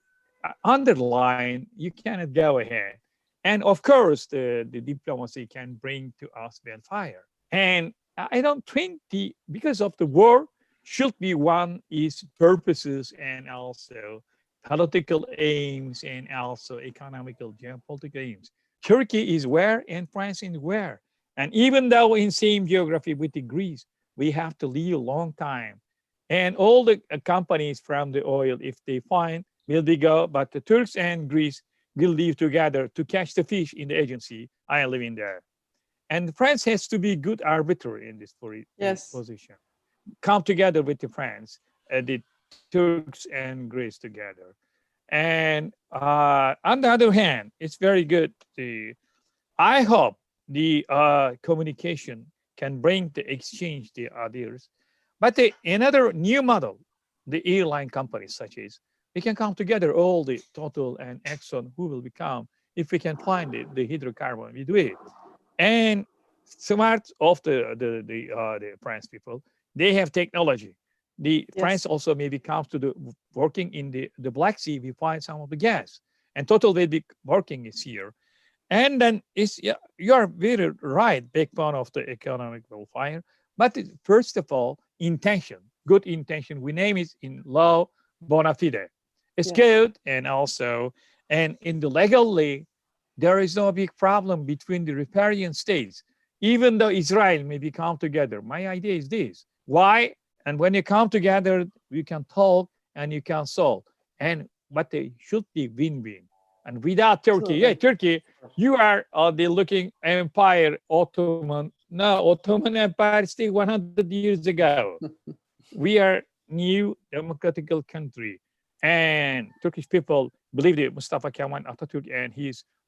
underline you cannot go ahead, and of course the diplomacy can bring to us fire. And I don't think because of the war should be one is purposes and also political aims and also economical geopolitical aims. Turkey is where and France is where. And even though in same geography with the Greece, we have to live a long time. And all the companies from the oil, if they find, will be go, but the Turks and Greece will live together to catch the fish in the agency. I am living there. And France has to be good arbiter in this position. Come together with the France, the Turks and Greece together. And on the other hand, it's very good. I hope the communication can bring the exchange the others. But another new model, the airline companies such as, we can come together all the Total and Exxon who will become, if we can find the hydrocarbon, we do it. And smart of the France people, they have technology. The France also maybe comes to the working in the Black Sea, we find some of the gas. And Total will be working is here. And then you are very right, backbone of the economic welfare. But first of all, intention, good intention. We name it in law bona fide. It's good, and also, and in the legally, there is no big problem between the riparian states. Even though Israel may come together, my idea is this. Why? And when you come together, you can talk and you can solve. But they should be win-win. And without Turkey, Turkey, you are the looking empire, Ottoman. No, Ottoman Empire still 100 years ago. We are new democratical country. And Turkish people believe that Mustafa Kemal Atatürk and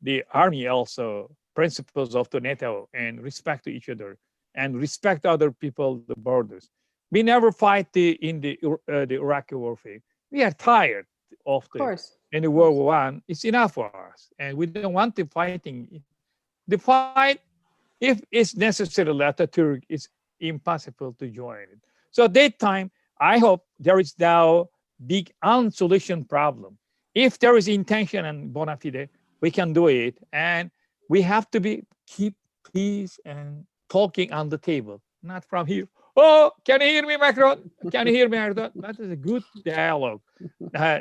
the army also principles of the NATO and respect to each other and respect other people, the borders. We never fight in the Iraqi warfare. We are tired of in the World War I. It's enough for us, and we don't want the fighting. The fight, if it's necessary, Atatürk, it's impossible to join it. So at that time, I hope there is now big unsolution problem. If there is intention and bona fide, we can do it, and we have to keep peace and talking on the table, not from here. Oh, can you hear me, Macron? Can you hear me, Erdogan? That is a good dialogue.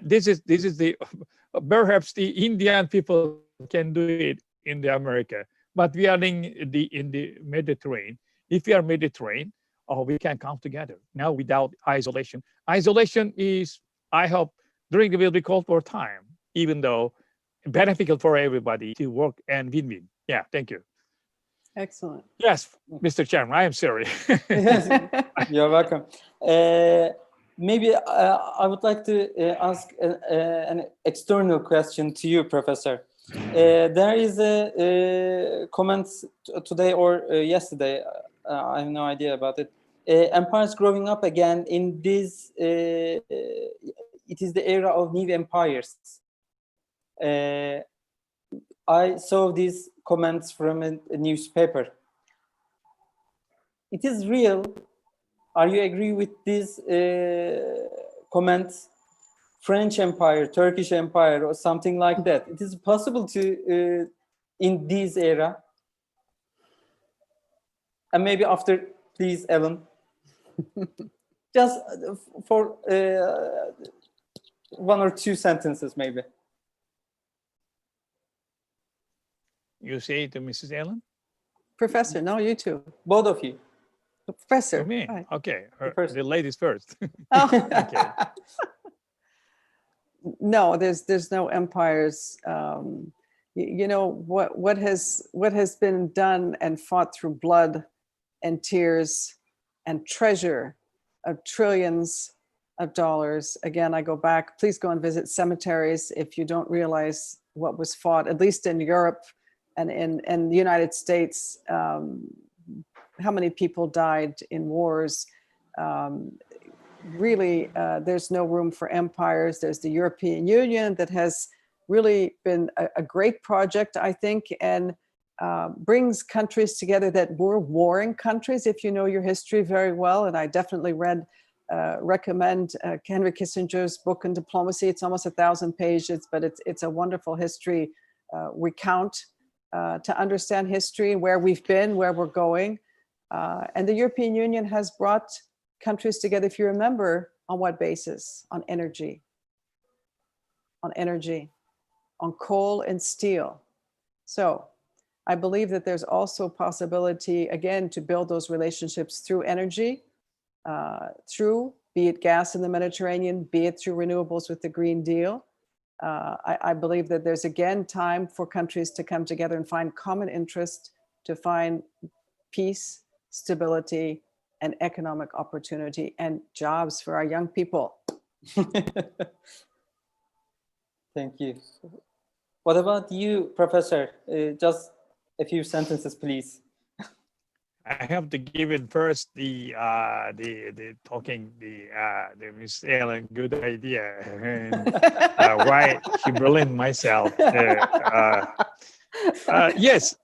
This is the perhaps the Indian people can do it in the America, but we are in the Mediterranean. If we are Mediterranean, we can come together now without isolation. Isolation is, I hope, during the will be Cold War time, even though beneficial for everybody to work and win-win. Yeah, thank you. Excellent. Yes, Mr. Chairman, I am sorry. Yes, you're welcome. Maybe I would like to ask an external question to you, Professor. There is a comment today or yesterday, I have no idea about it, empires growing up again in this, it is the era of new empires. I saw these comments from a newspaper. It is real. Are you agree with these comments? French Empire, Turkish Empire, or something like that. It is possible to, in this era. And maybe after, please, Ellen. Just for 1 or 2 sentences, maybe. You say to Mrs. Ellen? Professor, no, you two. Both of you. Professor. For me? Right. Okay, first. the ladies first. Oh. Okay. No, there's no empires. You know what has been done and fought through blood and tears and treasure of trillions of dollars. Again, I go back. Please go and visit cemeteries if you don't realize what was fought, at least in Europe and in the United States. How many people died in wars? Really, there's no room for empires. There's the European Union that has really been a great project, I think, and brings countries together that were warring countries, if you know your history very well. And I definitely recommend Henry Kissinger's book on diplomacy. It's almost 1,000 pages, but it's a wonderful history recount to understand history, where we've been, where we're going. And the European Union has brought countries together, if you remember, on what basis? On energy, on coal and steel. So I believe that there's also possibility, again, to build those relationships through energy, be it gas in the Mediterranean, be it through renewables with the Green Deal. I believe that there's, again, time for countries to come together and find common interest, to find peace, stability, and economic opportunity and jobs for our young people. Thank you. What about you, Professor? Just a few sentences, please. I have to give it first the Miss Ellen good idea and why she Berlin myself. Yes,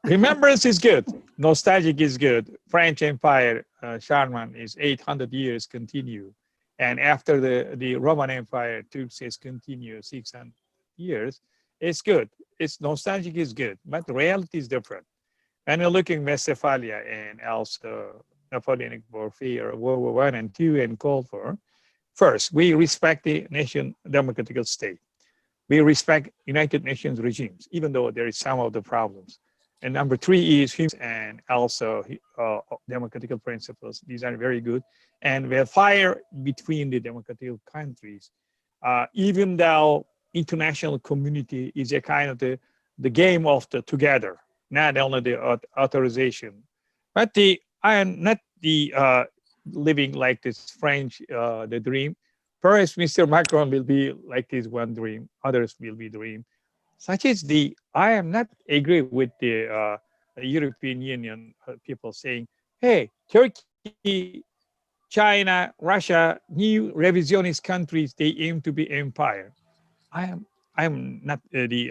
remembrance is good. Nostalgic is good. French Empire, CAŞIN is 800 years continue. And after the Roman Empire, Turks has continued 600 years. It's good. It's nostalgic is good, but the reality is different. And we're looking Westphalia and also Napoleonic warfare, World War I and II and Cold War. First, we respect the nation democratic state. We respect United Nations regimes, even though there is some of the problems. And number 3 is human and also democratic principles. These are very good. And we fire between the democratic countries, even though international community is a kind of the game of the together, not only the authorization. But I am not living like this French, the dream. Perhaps Mr. Macron will be like this one dream, others will be dream. Such as I am not agree with the European Union people saying, hey, Turkey, China, Russia, new revisionist countries, they aim to be empire. I am not they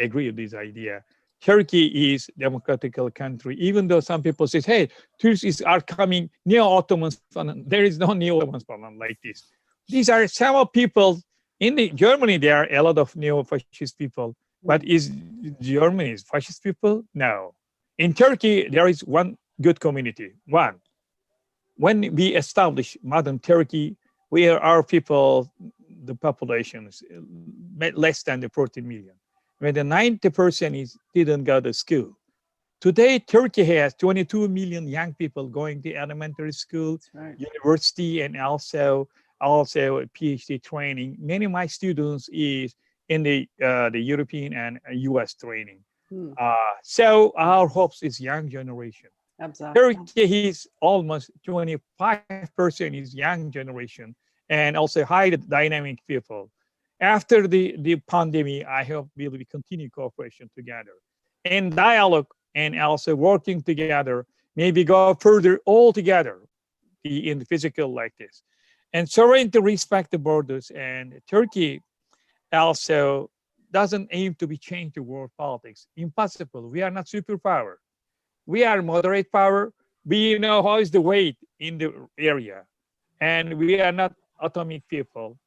agree with this idea. Turkey is democratic country, even though some people say, hey, Turks are coming neo-Ottomans. There is no neo-Ottomans problem like this. These are some people in Germany. There are a lot of neo-fascist people, but is Germany fascist people? No. In Turkey, there is one good community. One, when we establish modern Turkey, our people, the population is less than the 14 million. When the 90% didn't go to school. Today, Turkey has 22 million young people going to elementary school, right, university, and also PhD training. Many of my students is in the European and US training. So our hopes is young generation. Exactly. Turkey is almost 25% is young generation and also high dynamic people. After the pandemic, I hope we will continue cooperation together and dialogue and also working together, maybe go further all together. in the physical like this. And sovereignty respect the borders, and Turkey also doesn't aim to be changed to world politics. Impossible. We are not superpower. We are moderate power. We know how is the weight in the area, and we are not atomic people.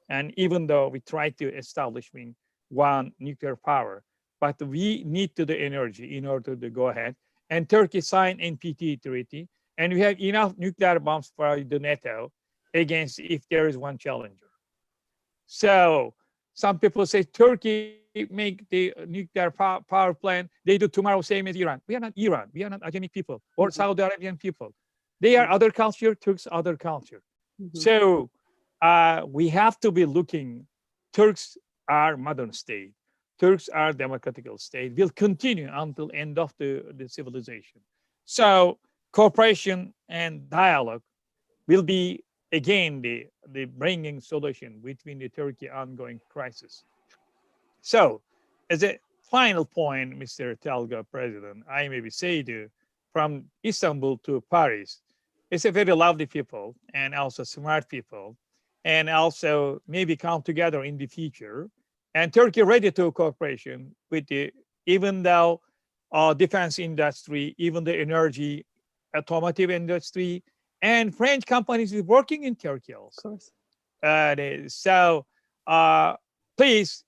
And even though we try to establish one nuclear power, but we need to the energy in order to go ahead. And Turkey signed NPT treaty, and we have enough nuclear bombs for the NATO against if there is one challenger. So some people say Turkey make the nuclear power plant. They do tomorrow same as Iran. We are not Iran. We are not Ajami people or Saudi Arabian people. They are other culture, Turks other culture. So we have to be looking, Turks are modern state. Turks are democratic state, will continue until end of the civilization. So cooperation and dialogue will be again the bringing solution between the Turkey ongoing crisis. So as a final point, Mr. Tolga, President, I maybe say to from Istanbul to Paris, it's a very lovely people and also smart people, and also maybe come together in the future. And Turkey ready to cooperation with the, even though defense industry, even the energy, automotive industry, and French companies is working in Turkey also. Of course. So please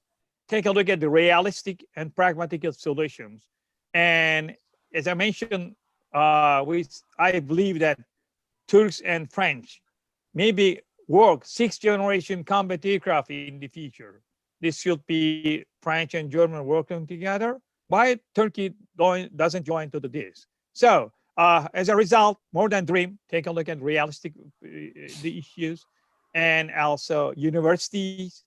take a look at the realistic and pragmatic solutions. And as I mentioned, I believe that Turks and French maybe work 6th generation combat aircraft in the future. This should be French and German working together. Why Turkey doesn't join to this? So as a result, more than dream, take a look at realistic the issues, and also universities,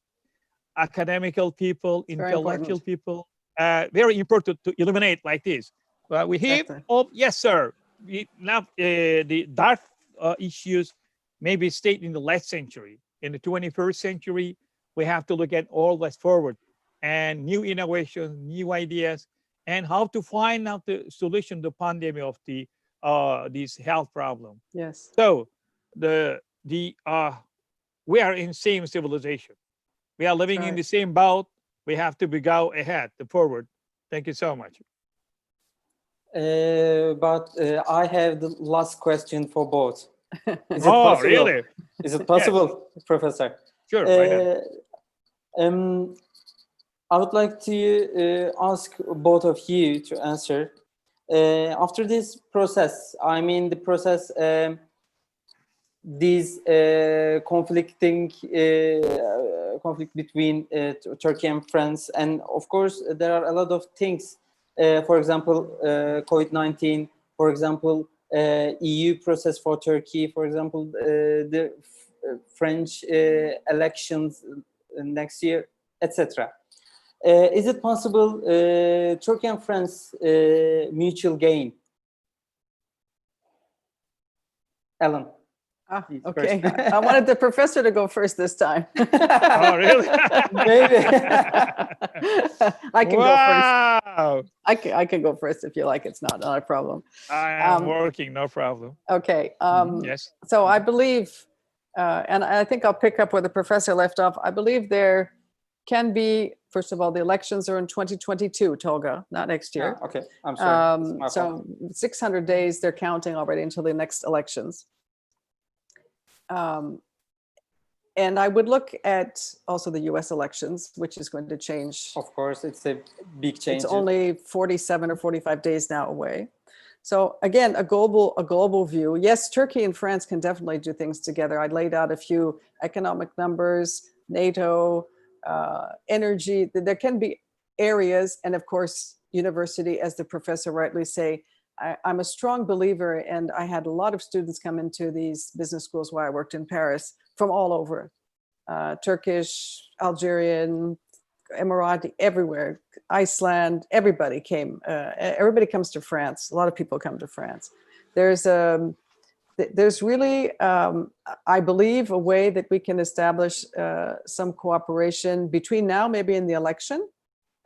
academical people, intellectual people. Very important to illuminate like this. We have, yes, sir. We now the dark issues maybe stayed in the last century. In the 21st century, we have to look at all that's forward and new innovations, new ideas, and how to find out the solution to the pandemic of the this health problem. Yes. So we are in same civilization. We are living in the same boat. We have to go ahead, forward. Thank you so much. But I have the last question for both. Is it oh, possible? Really? Is it possible, yes. Professor? Sure. I would like to ask both of you to answer. After this process, I mean the process, these conflict between Turkey and France, and of course there are a lot of things. For example, COVID-19. For example, EU process for Turkey. For example, the French elections next year, etc. Is it possible Turkey and France mutual gain? Ellen. Okay. I wanted the professor to go first this time. Oh, really? Maybe. I can go first. I can go first if you like. It's not a problem. I'm working, no problem. Okay. Yes. So I believe, and I think I'll pick up where the professor left off. I believe there can be, first of all, the elections are in 2022, Tolga, not next year. Okay, I'm sorry. So 600 days, they're counting already until the next elections. And I would look at also the US elections, which is going to change. Of course, it's a big change. It's only 47 or 45 days now away. So again, a global view. Yes, Turkey and France can definitely do things together. I laid out a few economic numbers, NATO, energy. There can be areas, and of course, university, as the professor rightly say, I'm a strong believer, and I had a lot of students come into these business schools while I worked in Paris from all over, Turkish, Algerian, Emirati, everywhere, Iceland, everybody came. Everybody comes to France. A lot of people come to France. There's really, I believe, a way that we can establish some cooperation between now, maybe in the election,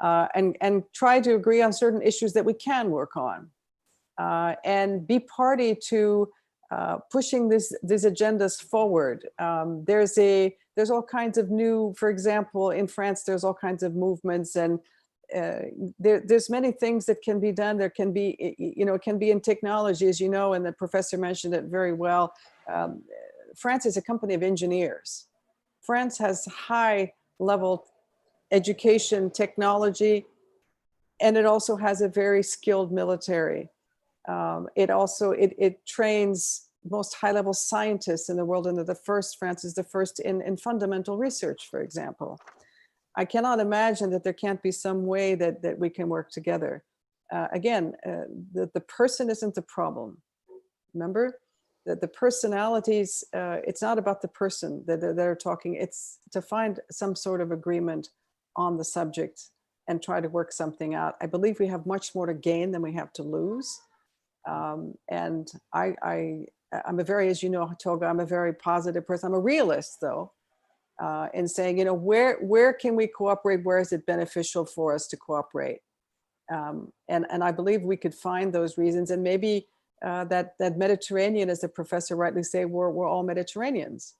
and try to agree on certain issues that we can work on. And be party to pushing these agendas forward. There's all kinds of new, for example, in France, there's all kinds of movements, and there's many things that can be done. There can be, it can be in technology, as you know, and the professor mentioned it very well. France is a company of engineers. France has high level education, technology, and it also has a very skilled military. It trains most high-level scientists in the world, and France is the first in fundamental research, for example. I cannot imagine that there can't be some way that we can work together. The person isn't the problem. Remember that the personalities, it's not about the person that they're talking, it's to find some sort of agreement on the subject and try to work something out. I believe we have much more to gain than we have to lose. And I'm a very, as you know, Tolga, I'm a very positive person. I'm a realist, though, in saying, where can we cooperate? Where is it beneficial for us to cooperate? And I believe we could find those reasons. And maybe that Mediterranean, as the professor rightly say, we're all Mediterraneans.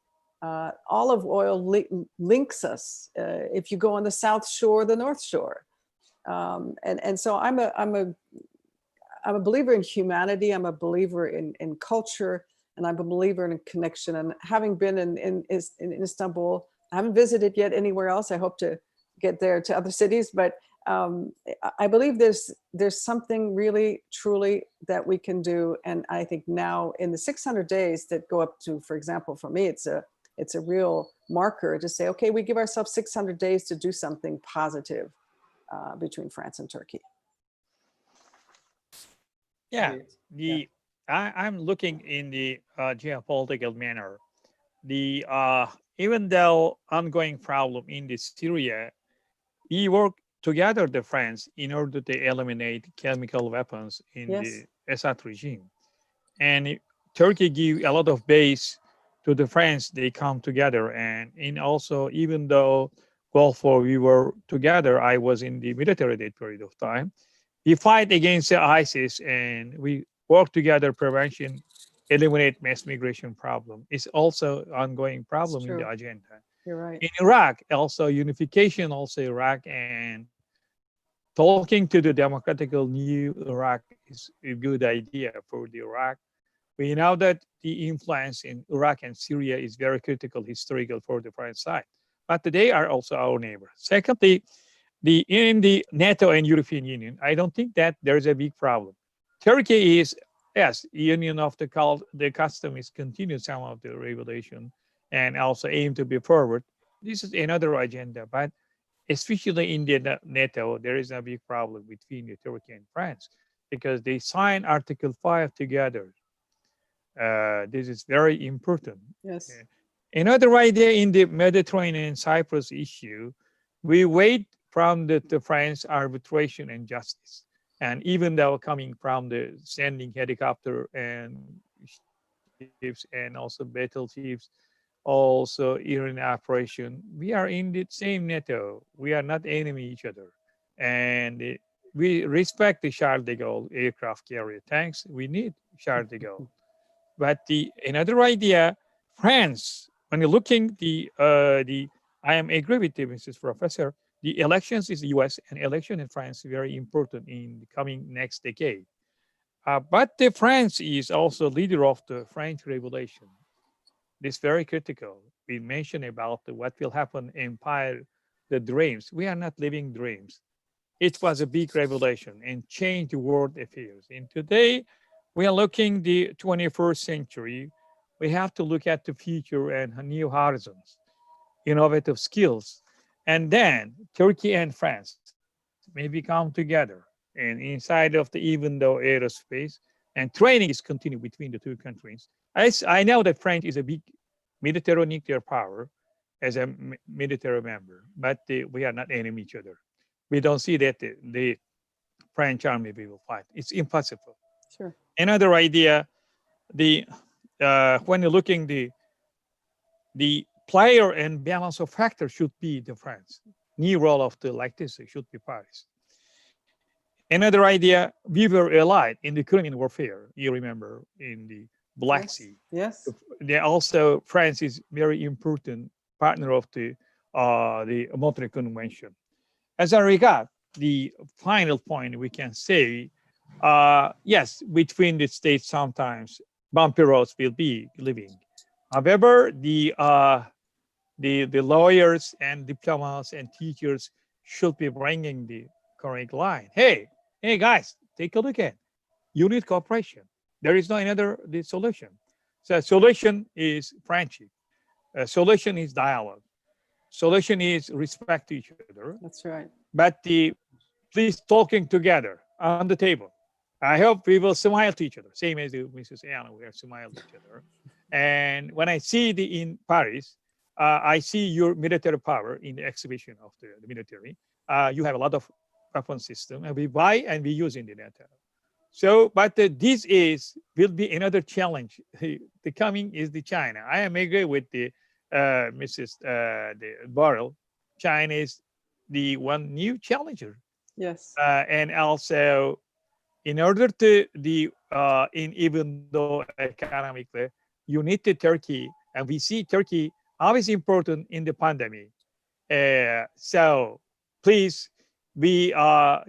Olive oil links us. If you go on the South Shore, the North Shore. And so I'm a believer in humanity. I'm a believer in culture, and I'm a believer in connection. And having been in Istanbul, I haven't visited yet anywhere else. I hope to get there to other cities, but I believe there's something really, truly that we can do. And I think now in the 600 days that go up to, for example, for me, it's a real marker to say, okay, we give ourselves 600 days to do something positive between France and Turkey. Yeah, I'm looking in the geopolitical manner. Even though ongoing problem in the Syria, we work together, the France, in order to eliminate chemical weapons in the Assad regime. And Turkey give a lot of base to the France. They come together, and also, even though Gulf War we were together, I was in the military that period of time. We fight against the ISIS, and we work together, prevention, eliminate mass migration problem. It's also ongoing problem in the agenda. You're right. In Iraq, also unification, also Iraq, and talking to the democratical new Iraq is a good idea for the Iraq. We know that the influence in Iraq and Syria is very critical, historical for the French side, but they are also our neighbor. Secondly, in the NATO and European Union, I don't think that there's a big problem. Turkey is, yes, union of the custom is continue some of the regulation and also aim to be forward. This is another agenda, but especially in the NATO, there is a big problem between the Turkey and France because they sign Article 5 together. This is very important. Yes. Another idea in the Mediterranean Cyprus issue, we wait from the France arbitration and justice. And even though coming from the sending helicopter and ships and also battleships, also in operation, we are in the same NATO. We are not enemy each other. And we respect the Charles de Gaulle aircraft carrier tanks. We need Charles de Gaulle. But another idea, France, when you're looking I am agree with you, Mrs. Professor, the elections is the US and election in France is very important in the coming next decade. But the France is also leader of the French Revolution. This is very critical. We mentioned about what will happen empire, the dreams. We are not living dreams. It was a big revelation and changed the world affairs. And today, we are looking the 21st century. We have to look at the future and new horizons, innovative skills. And then Turkey and France maybe come together and inside of the even though aerospace and training is continued between the two countries. I know that France is a big military nuclear power as a military member, but we are not enemy each other. We don't see that the French army will fight. It's impossible. Sure. Another idea, when you're looking the player and balance of factor should be the France. New role of like this should be Paris. Another idea, we were allied in the Crimean warfare. You remember in the Black Yes. Sea. Yes. They also, France is very important partner of the Montreal Convention. As a regard, the final point we can say, yes, between the states sometimes bumpy roads will be living. However, the lawyers and diplomats and teachers should be bringing the correct line. Hey guys, take a look at. You need cooperation. There is no another the solution. So solution is friendship. Solution is dialogue. Solution is respect to each other. That's right. But please talking together on the table. I hope we will smile to each other. Same as Mrs. Anna, we are smile to each other. And when I see in Paris, I see your military power in the exhibition of the military. You have a lot of weapon system, and we buy and we use in the NATO. So, but this will be another challenge. The coming is the China. I am agree with the Mrs. The Borrell. China is the one new challenger, Yes. and also in order to even though economically, you need the Turkey, and we see Turkey always important in the pandemic. So please, we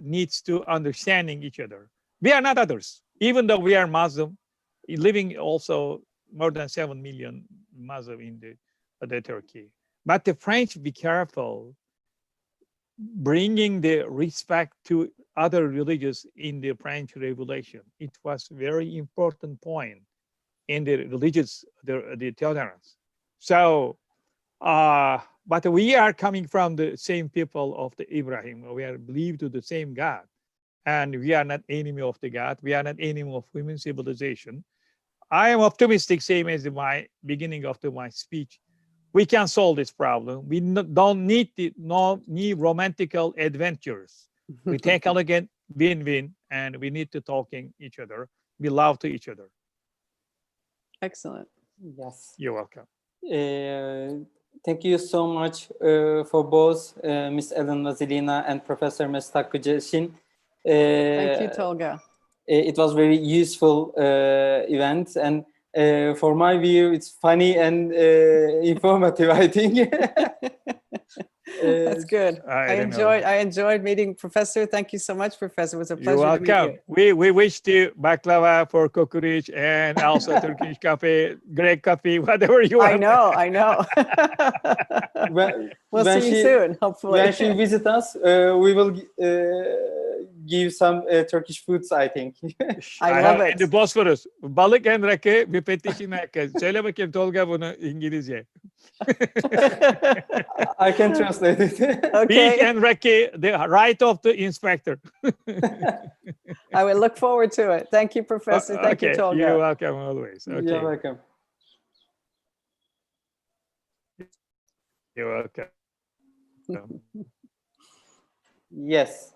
needs to understanding each other. We are not others, even though we are Muslim, living also more than 7 million Muslim in the Turkey. But the French be careful bringing the respect to other religions in the French Revolution. It was very important point in the religious, the tolerance. So, but we are coming from the same people of the Ibrahim. We are believed to the same God. And we are not enemy of the God. We are not enemy of human civilization. I am optimistic, same as my beginning of my speech. We can solve this problem. We don't need new romantical adventures. We take a look at win-win, and we need to talking each other. We love to each other. Excellent. Yes. You're welcome. Thank you so much for both Ms. Ellen WASYLINA and Professor Mesut Hakkı. Thank you, Tolga. It was very useful event, and for my view, it's funny and informative, I think. That's good. I enjoyed meeting Professor. Thank you so much, Professor. It was a pleasure You're to meet welcome. you. We wish to baklava for kokoreç and also Turkish coffee, Greek coffee, whatever you want. I know. We'll see you soon, hopefully. When she visits us, we will give some Turkish foods, I think. I love it. In the Bosphorus. Balık and rakı, bir petişin hakkı. Söyle bakayım Tolga bunu İngilizce. I can translate it. Okay. Beef and rakı, the right of the inspector. I will look forward to it. Thank you, Professor. Thank you, Tolga. You're welcome always. Okay. You're welcome. You're welcome. Yes.